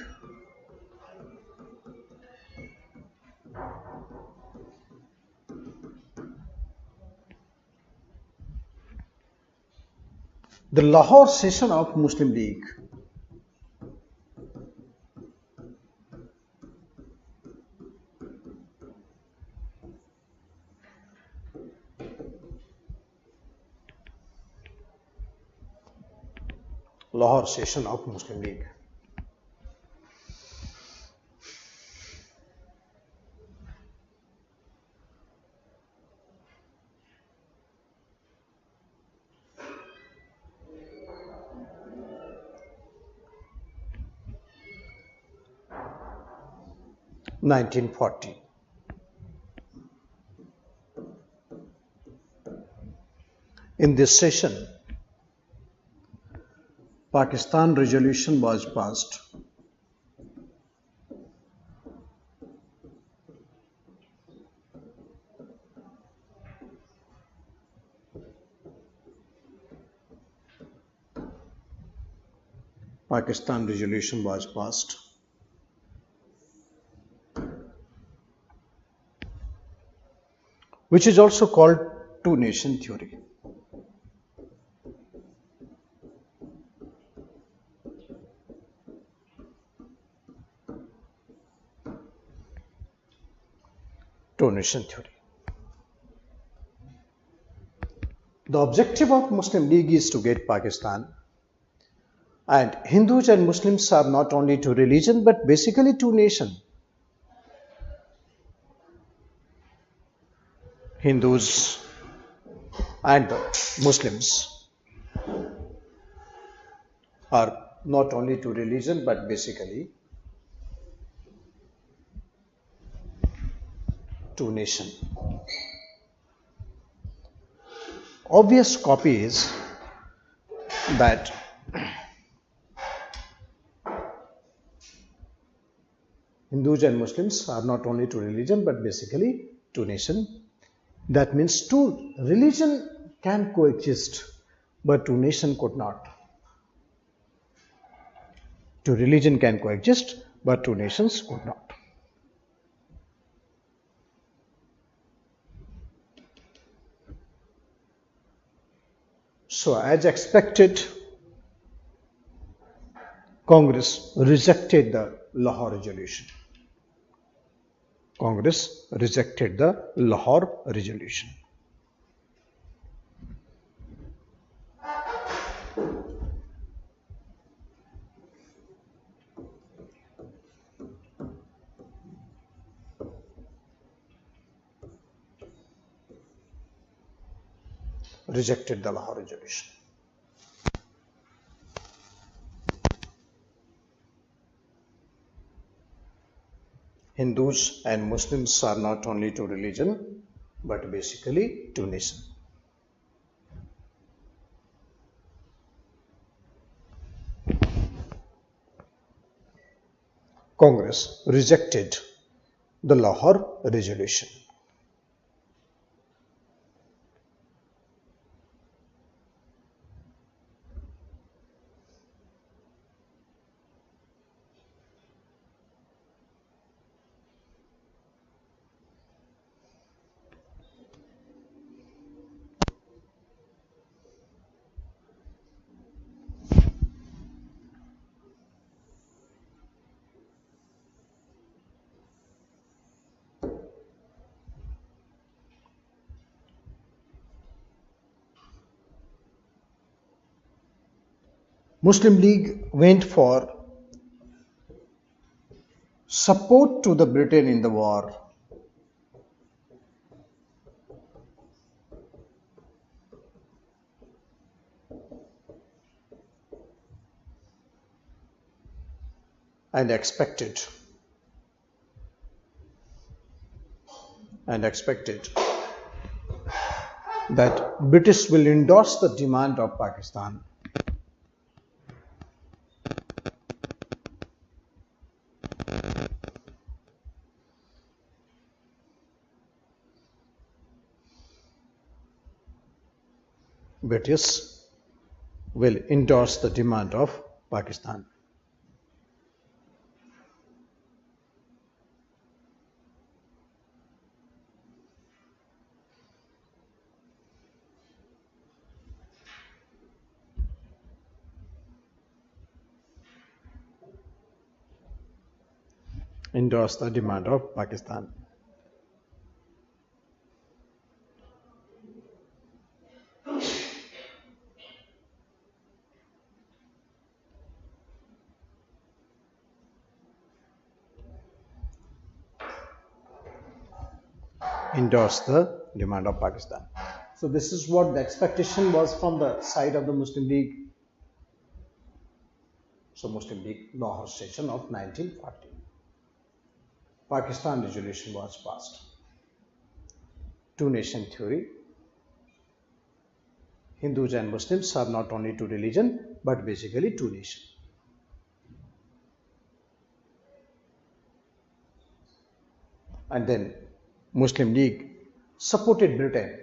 The Lahore session of Muslim League. Lahore session of Muslim League. (1940). In this session, Pakistan resolution was passed. Pakistan resolution was passed. Which is also called two-nation theory. Two-nation theory. The objective of Muslim League is to get Pakistan, and Hindus and Muslims are not only two religions but basically two nations. Hindus and Muslims are not only two religions but basically two nations. Obvious copy is that Hindus and Muslims are not only two religions but basically two nations. That means two religions can coexist, but two nations could not. Two religions can coexist, but two nations could not. So, as expected, Congress rejected the Lahore resolution. Congress rejected the Lahore resolution. Rejected the Lahore resolution. Hindus and Muslims are not only two religions but basically two nations. Congress rejected the Lahore resolution. Muslim League went for support to the Britain in the war. And expected that British will endorse the demand of Pakistan. British will endorse the demand of Pakistan. Endorse the demand of Pakistan. Endorse the demand of Pakistan. So this is what the expectation was from the side of the Muslim League. So Muslim League Lahore session of 1940. Pakistan resolution was passed. Two-nation theory. Hindus and Muslims are not only two religions, but basically two nations. And then Muslim League supported Britain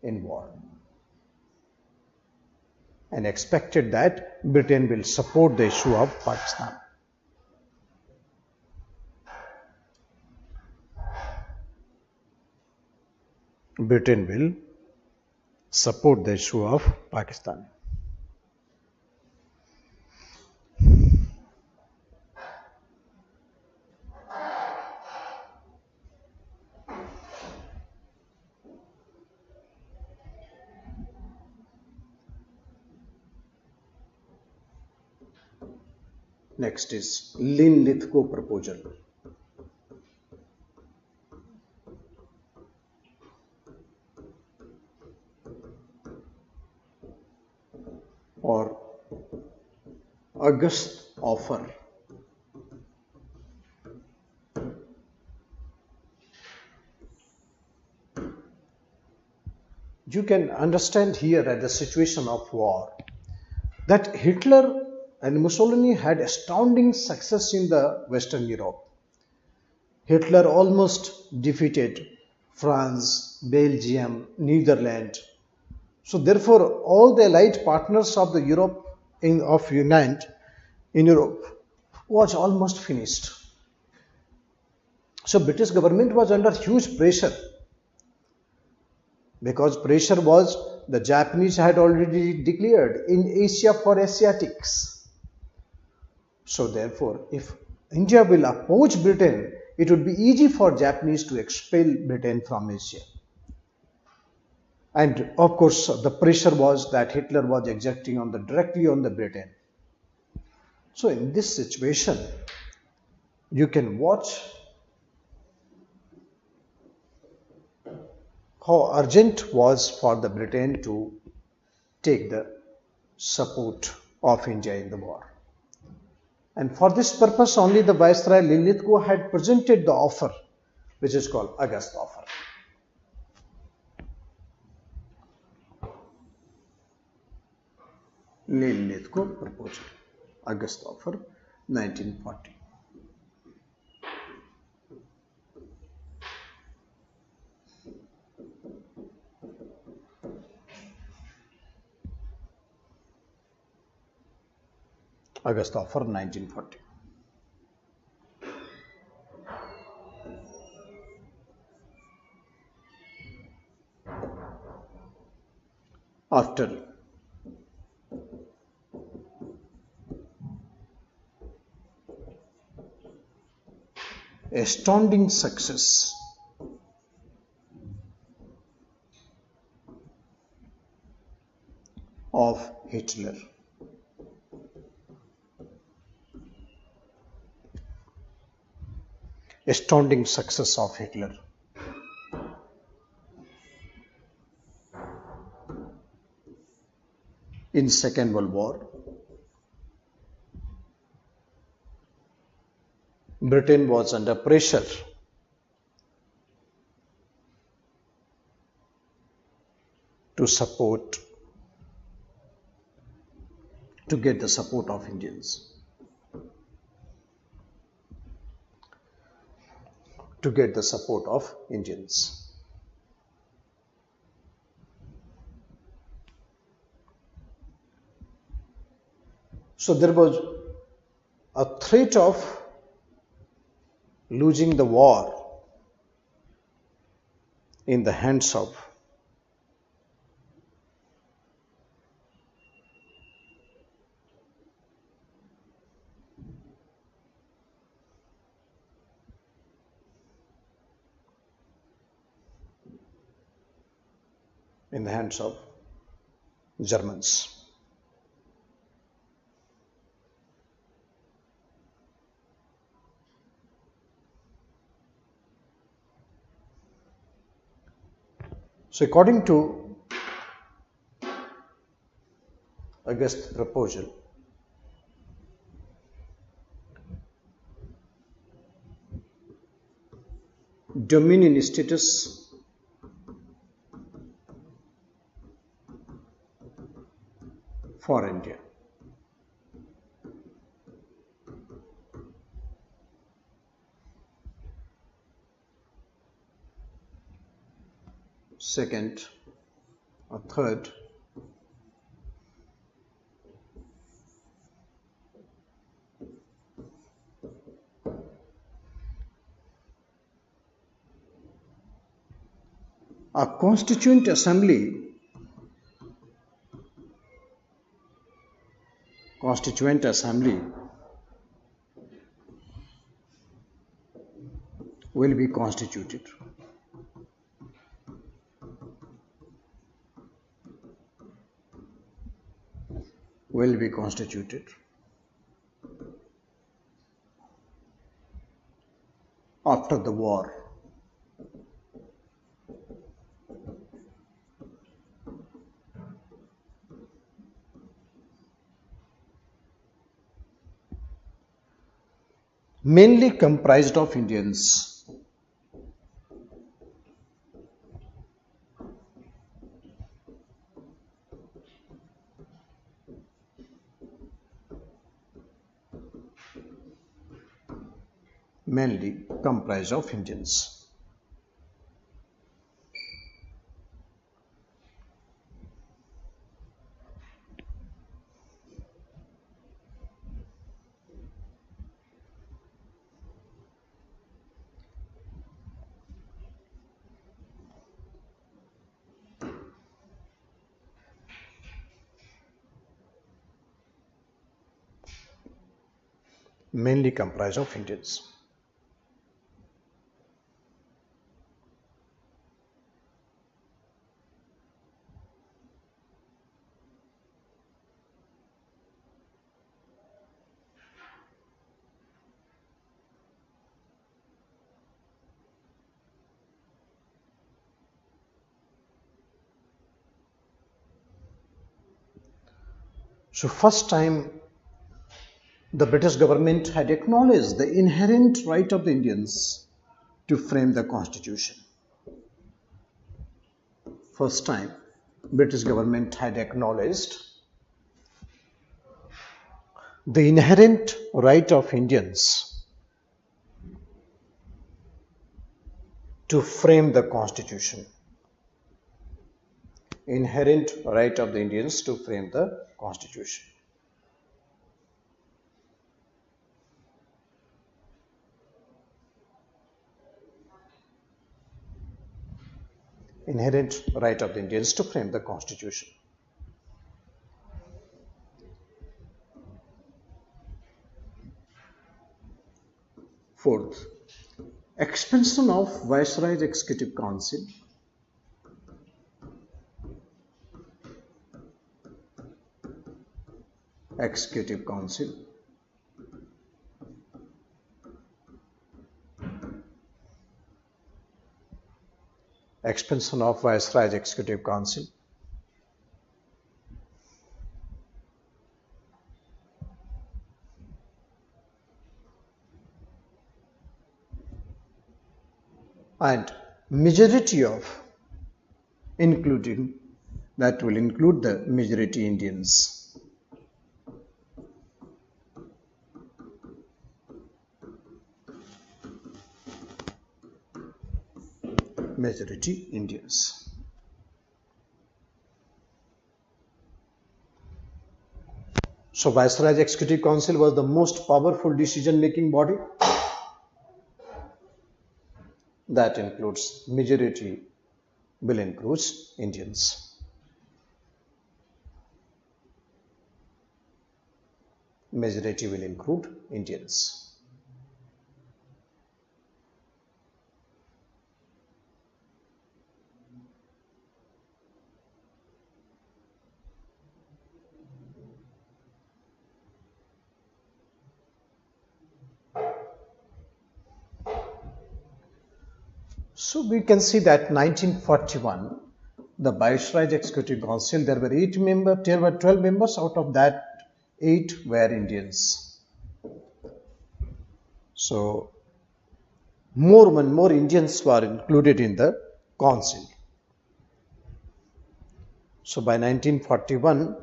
in war and expected that Britain will support the issue of Pakistan. Britain will support the issue of Pakistan. Next is Lynn-Lithgow proposal. Or August offer. You can understand here at the situation of war that Hitler and Mussolini had astounding success in the Western Europe. Hitler almost defeated France, Belgium, Netherlands. So therefore, all the allied partners of the Europe of United in Europe was almost finished. So British government was under huge pressure, because pressure was the Japanese had already declared in Asia for Asiatics. So therefore, if India will oppose Britain, it would be easy for Japanese to expel Britain from Asia. And of course, the pressure was that Hitler was exerting directly on the Britain. So in this situation, you can watch how urgent was for the Britain to take the support of India in the war. And for this purpose, only the Viceroy Lynn-Lithgow had presented the offer, which is called August offer. Lynn-Lithgow proposal, August offer, 1940. August offer, 1940. After astounding success of Hitler, astounding success of Hitler. In Second World War, Britain was under pressure to get the support of Indians, So there was a threat of losing the war in the hands of Germans. So according to August's proposal, dominion status for India. Second or third, a constituent assembly will be constituted. After the war. Mainly comprised of Indians. Mainly comprised of Indians. Mainly comprised of Indians. So first time the British government had acknowledged the inherent right of the Indians to frame the constitution. First time British government had acknowledged the inherent right of Indians to frame the constitution. Inherent right of the Indians to frame the constitution. Inherent right of the Indians to frame the constitution. Fourth, expansion of Viceroy's Executive Council. expansion of Viceroy's Executive Council, and majority of, including, that will include the majority Indians. Majority Indians. So Viceroy's Executive Council was the most powerful decision-making body that includes majority will includes Indians. Majority will include Indians. So we can see that 1941, the Viceroy's Executive Council, there were 12 members, out of that 8 were Indians. So more Indians were included in the council. So by 1941,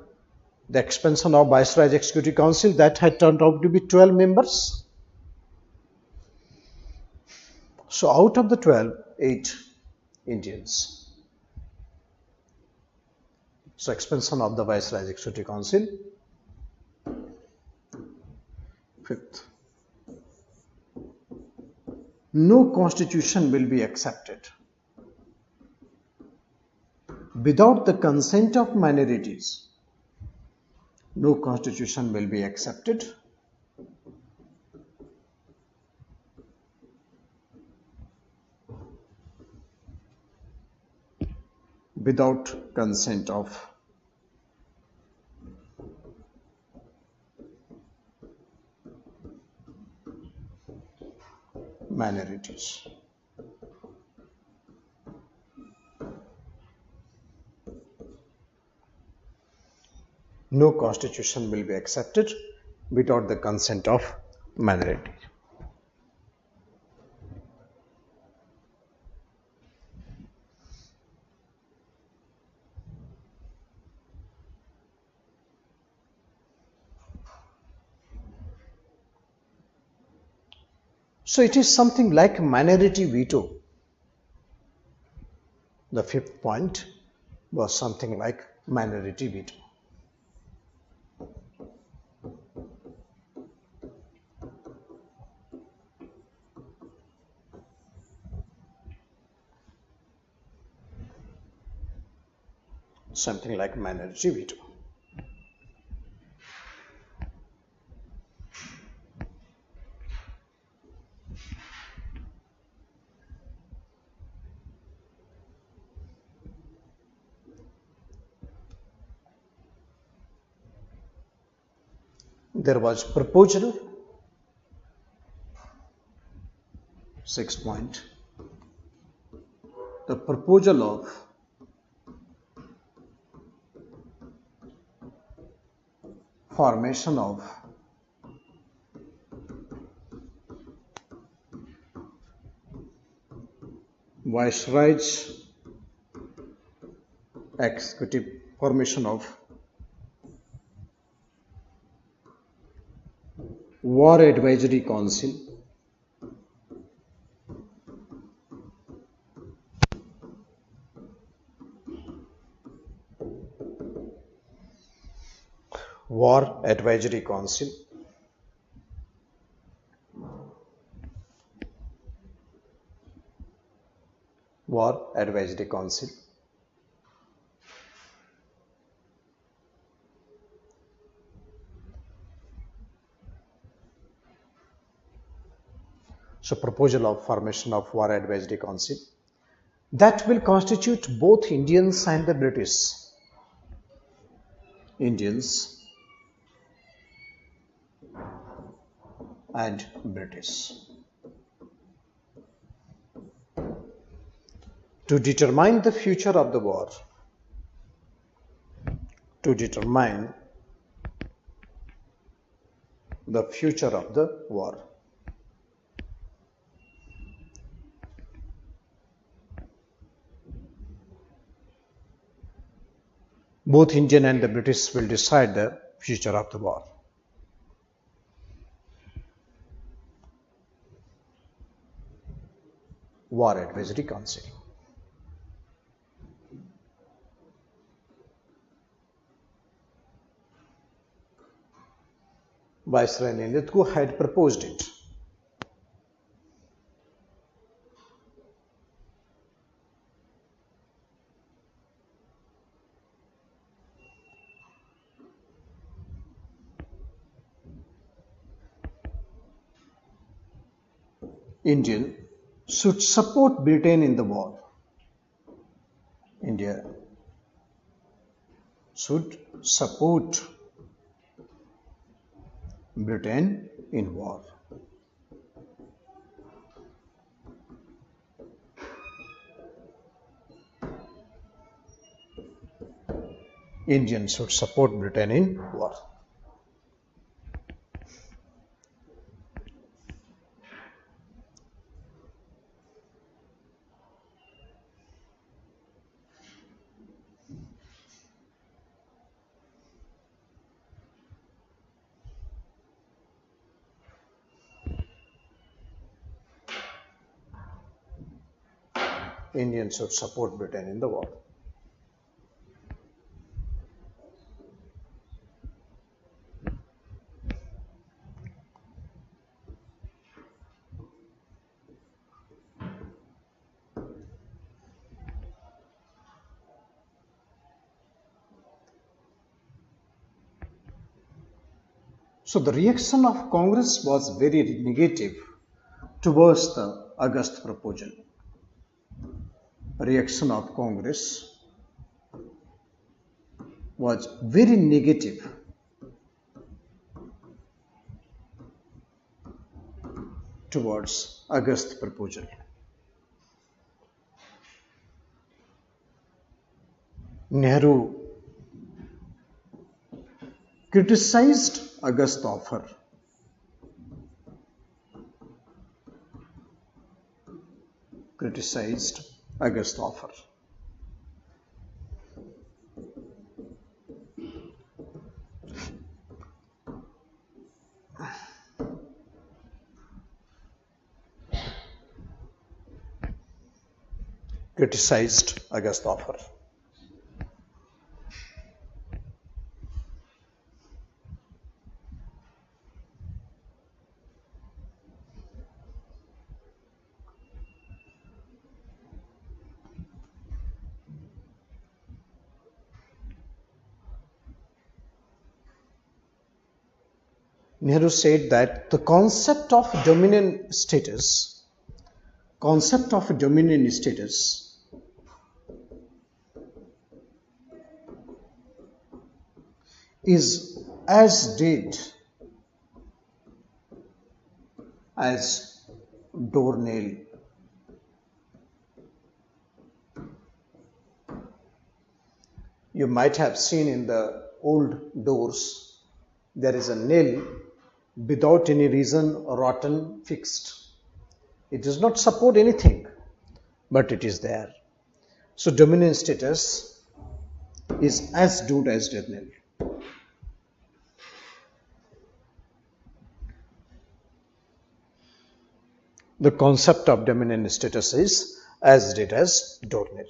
the expansion of Viceroy's Executive Council, that had turned out to be 12 members. So out of the 12, 8 Indians. So expansion of the Viceroy's Executive Council. Fifth, no constitution will be accepted without the consent of minorities. No constitution will be accepted without consent of minorities. No constitution will be accepted without the consent of minority. So it is something like minority veto. The 5th point was something like minority veto. Something like minority veto. There was proposal, 6th point, the proposal of formation of Viceroy's Executive, formation of War Advisory Council, War Advisory Council, War Advisory Council. So proposal of formation of War Advisory Council that will constitute both Indians and the British. Indians and British. To determine the future of the war, to determine the future of the war. Both Indian and the British will decide the future of the war. War Advisory Council. Viceroy Nellitku had proposed it. India should support Britain in the war. India should support Britain in war. Indians should support Britain in war. Indians should support Britain in the war. So the reaction of Congress was very negative towards the August proposal. Reaction of Congress was very negative towards August proposal. Nehru criticized August offer. Criticized August offer. Criticized August offer. Nehru said that the concept of dominion status is as dead as doornail. You might have seen in the old doors, there is a nail without any reason, rotten, fixed. It does not support anything, but it is there. So dominion status is as dead as doornail. The concept of dominion status is as dead as doornail.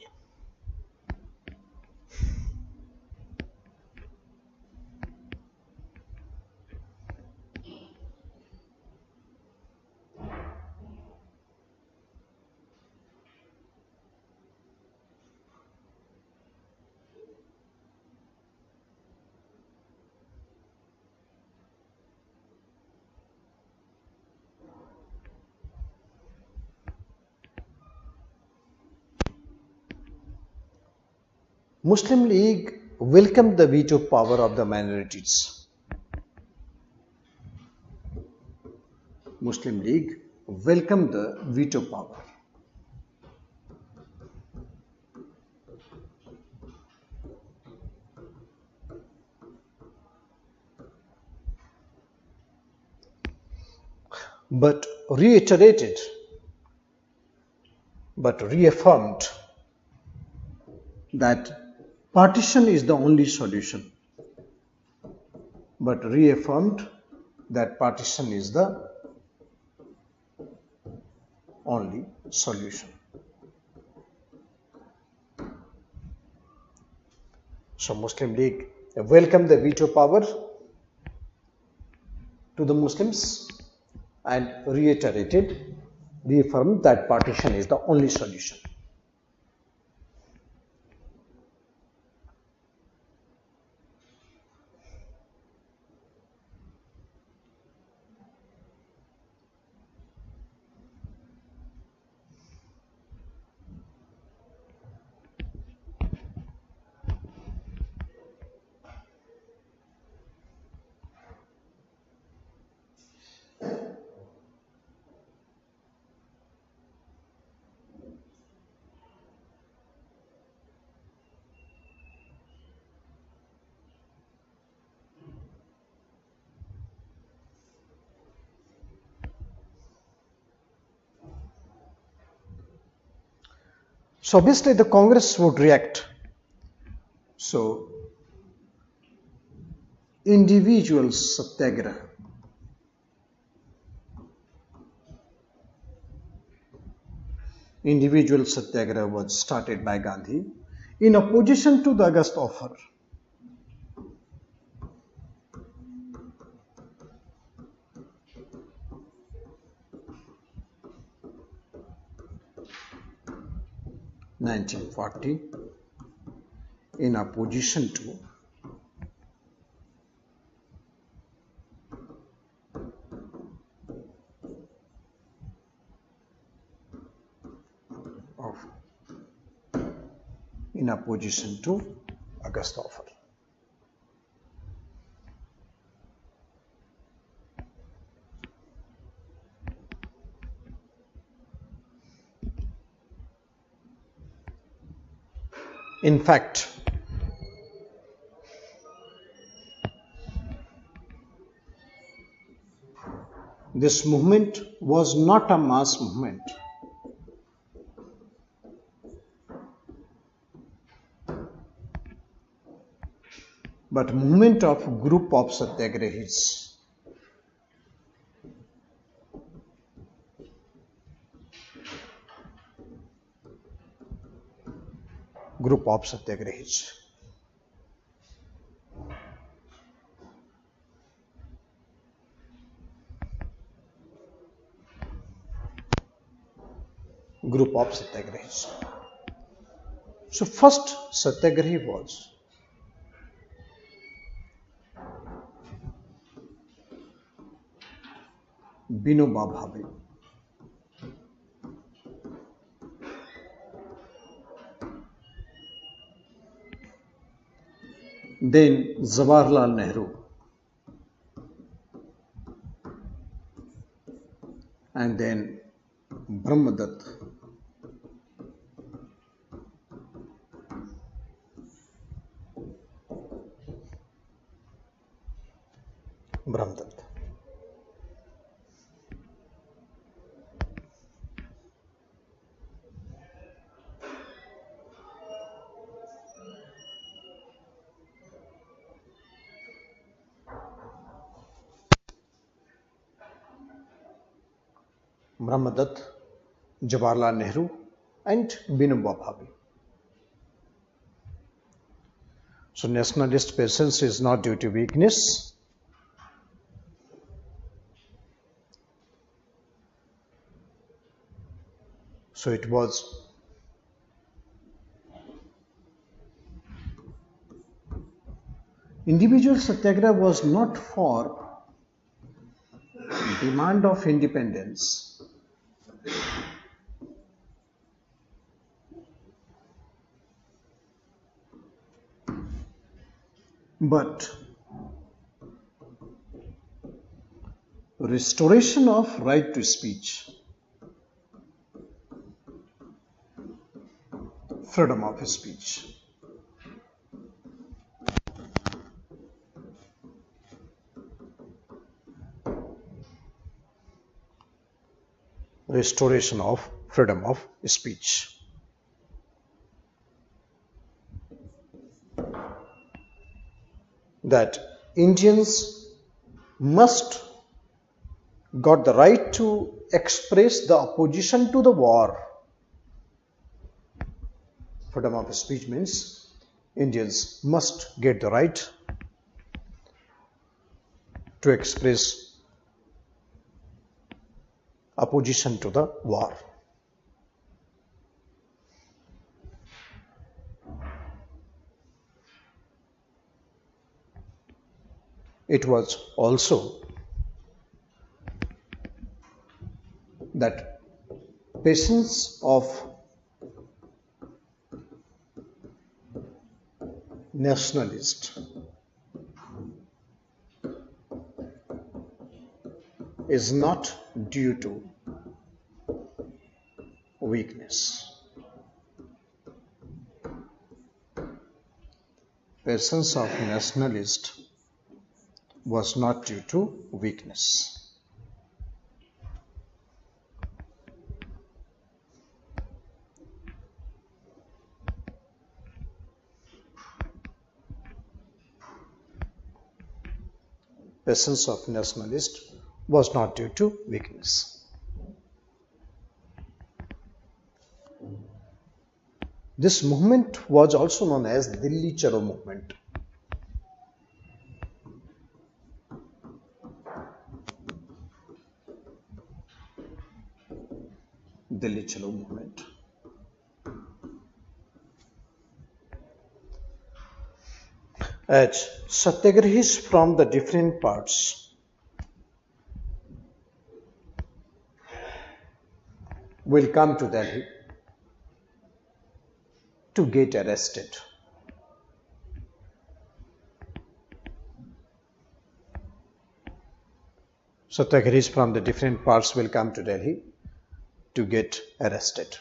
Muslim League welcomed the veto power of the minorities. Muslim League welcomed the veto power. but reiterated, but reaffirmed that partition is the only solution, but reaffirmed that partition is the only solution. So Muslim League welcomed the veto power to the Muslims and reaffirmed that partition is the only solution. So obviously the Congress would react. So individual satyagraha. Individual satyagraha was started by Gandhi in opposition to the August offer. (1940) in opposition to August offer. In fact, this movement was not a mass movement. But movement of group of satyagrahis. Group of satyagrahis. Group of satyagrahis. So first satyagrahi was Vinoba Bhave. Then Jawaharlal Nehru. And then Brahmadatta. Brahmadatta. Brahmadatta, Jawaharlal Nehru, and Vinoba Bhave. So nationalist patience is not due to weakness. So it was individual satyagraha was not for demand of independence. But restoration of right to speech, freedom of speech. restoration of freedom of speech. That Indians must got the right to express the opposition to the war. Freedom of speech means Indians must get the right to express opposition to the war. It was also that patience of nationalist is not due to weakness. Patience of nationalist was not due to weakness. Patience of nationalist was not due to weakness. This movement was also known as Delhi Chalo movement. Delhi Chalo movement. As Satyagrahis from the different parts will come to Delhi to get arrested. Satyagrahis from the different parts will come to Delhi to get arrested.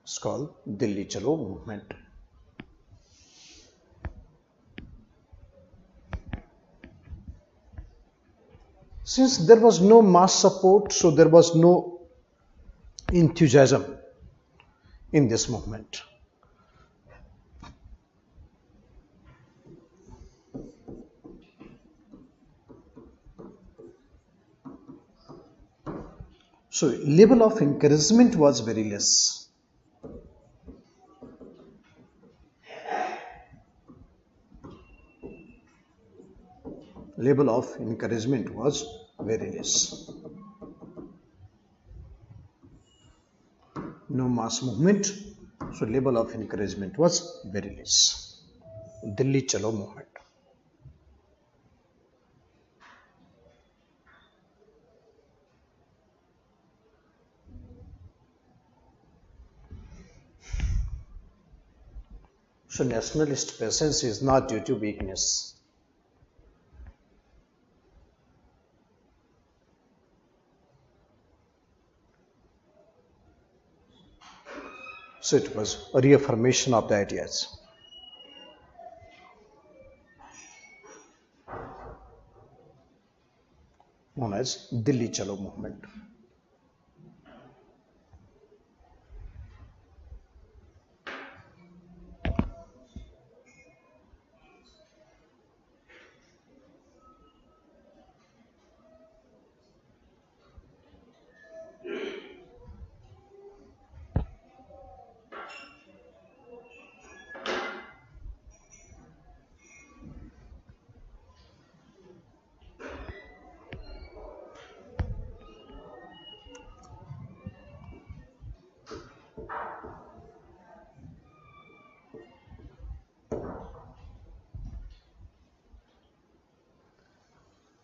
It's called Delhi Chalo movement. Since there was no mass support, so there was no enthusiasm in this movement. So level of encouragement was very less. Level of encouragement was very less. No mass movement, so level of encouragement was very less. Delhi Chalo movement. So nationalist patience is not due to weakness. So it was a reaffirmation of the ideas. Known as Delhi Chalo movement.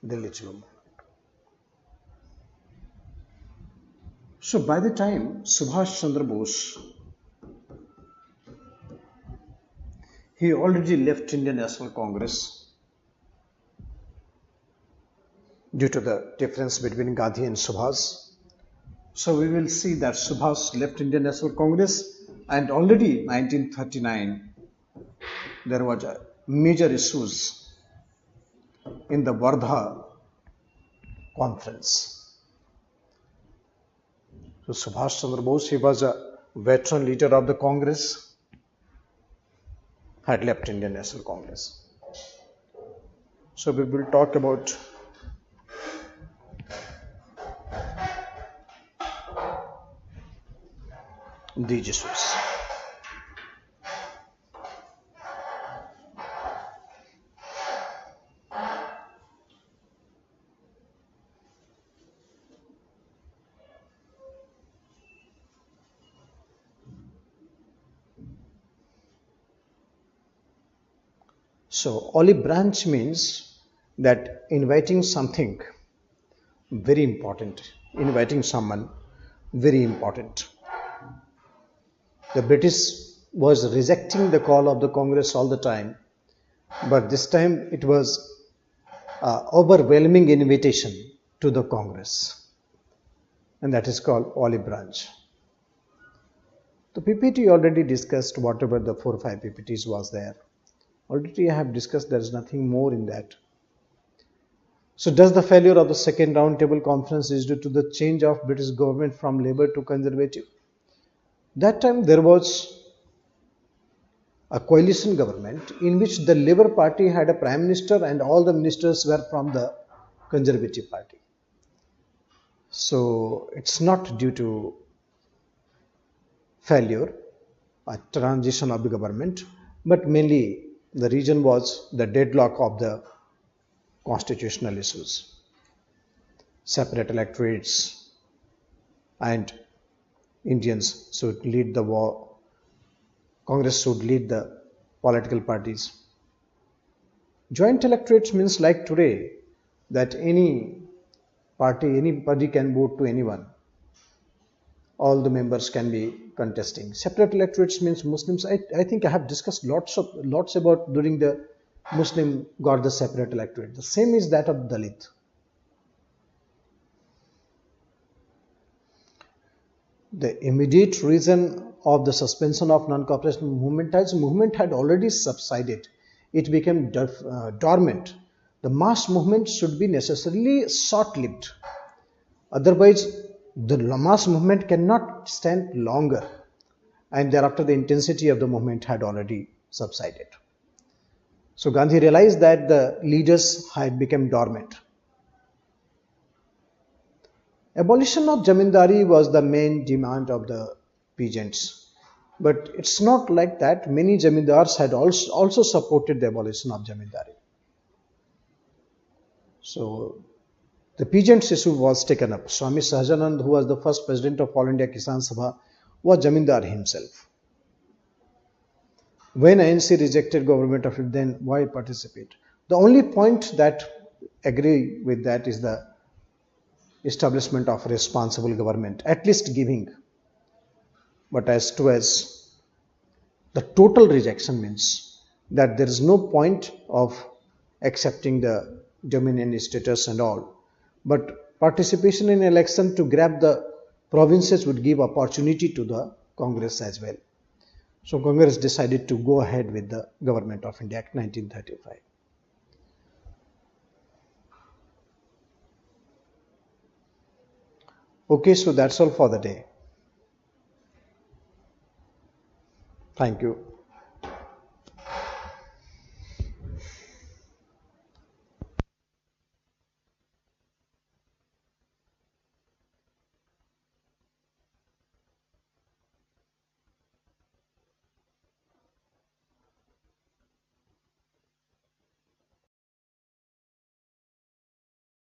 Delhi Chalo movement. So by the time Subhash Chandra Bose, he already left Indian National Congress due to the difference between Gandhi and Subhas. So we will see that Subhas left Indian National Congress, and already 1939 there was a major issues in the Wardha conference. So Subhash Chandra Bose, he was a veteran leader of the Congress, had left Indian National Congress. So we will talk about these issues. So olive branch means that inviting something very important, inviting someone very important. The British was rejecting the call of the Congress all the time, but this time it was overwhelming invitation to the Congress, and that is called olive branch. The PPT already discussed whatever the 4 or 5 PPTs was there. Already I have discussed, there is nothing more in that. So does the failure of the second roundtable conference is due to the change of British government from Labour to Conservative? That time there was a coalition government in which the Labour Party had a Prime Minister and all the ministers were from the Conservative Party. So it's not due to failure, a transition of the government, but mainly the reason was the deadlock of the constitutional issues, separate electorates, and Indians should lead the war. Congress should lead the political parties. Joint electorates means like today that any party, anybody can vote to anyone. All the members can be contesting. Separate electorates means Muslims. I think I have discussed lots about during the Muslim got the separate electorate. The same is that of Dalit. The immediate reason of the suspension of non-cooperation movement had already subsided. It became dormant. The mass movement should be necessarily short-lived. Otherwise, the mass movement cannot stand longer. And thereafter, the intensity of the movement had already subsided. So Gandhi realized that the leaders had become dormant. Abolition of Jamindari was the main demand of the peasants. But it's not like that. Many Jamindars had also supported the abolition of Jamindari. So the peasants issue was taken up. Swami Sahajanand, who was the first president of All India Kisan Sabha, was Jamindar himself. When ANC rejected government of it, then why participate? The only point that agree with that is the establishment of responsible government, at least giving. But as to as the total rejection means that there is no point of accepting the dominion status and all. But participation in election to grab the provinces would give opportunity to the Congress as well. So Congress decided to go ahead with the Government of India Act 1935. Okay, so that's all for the day. Thank you.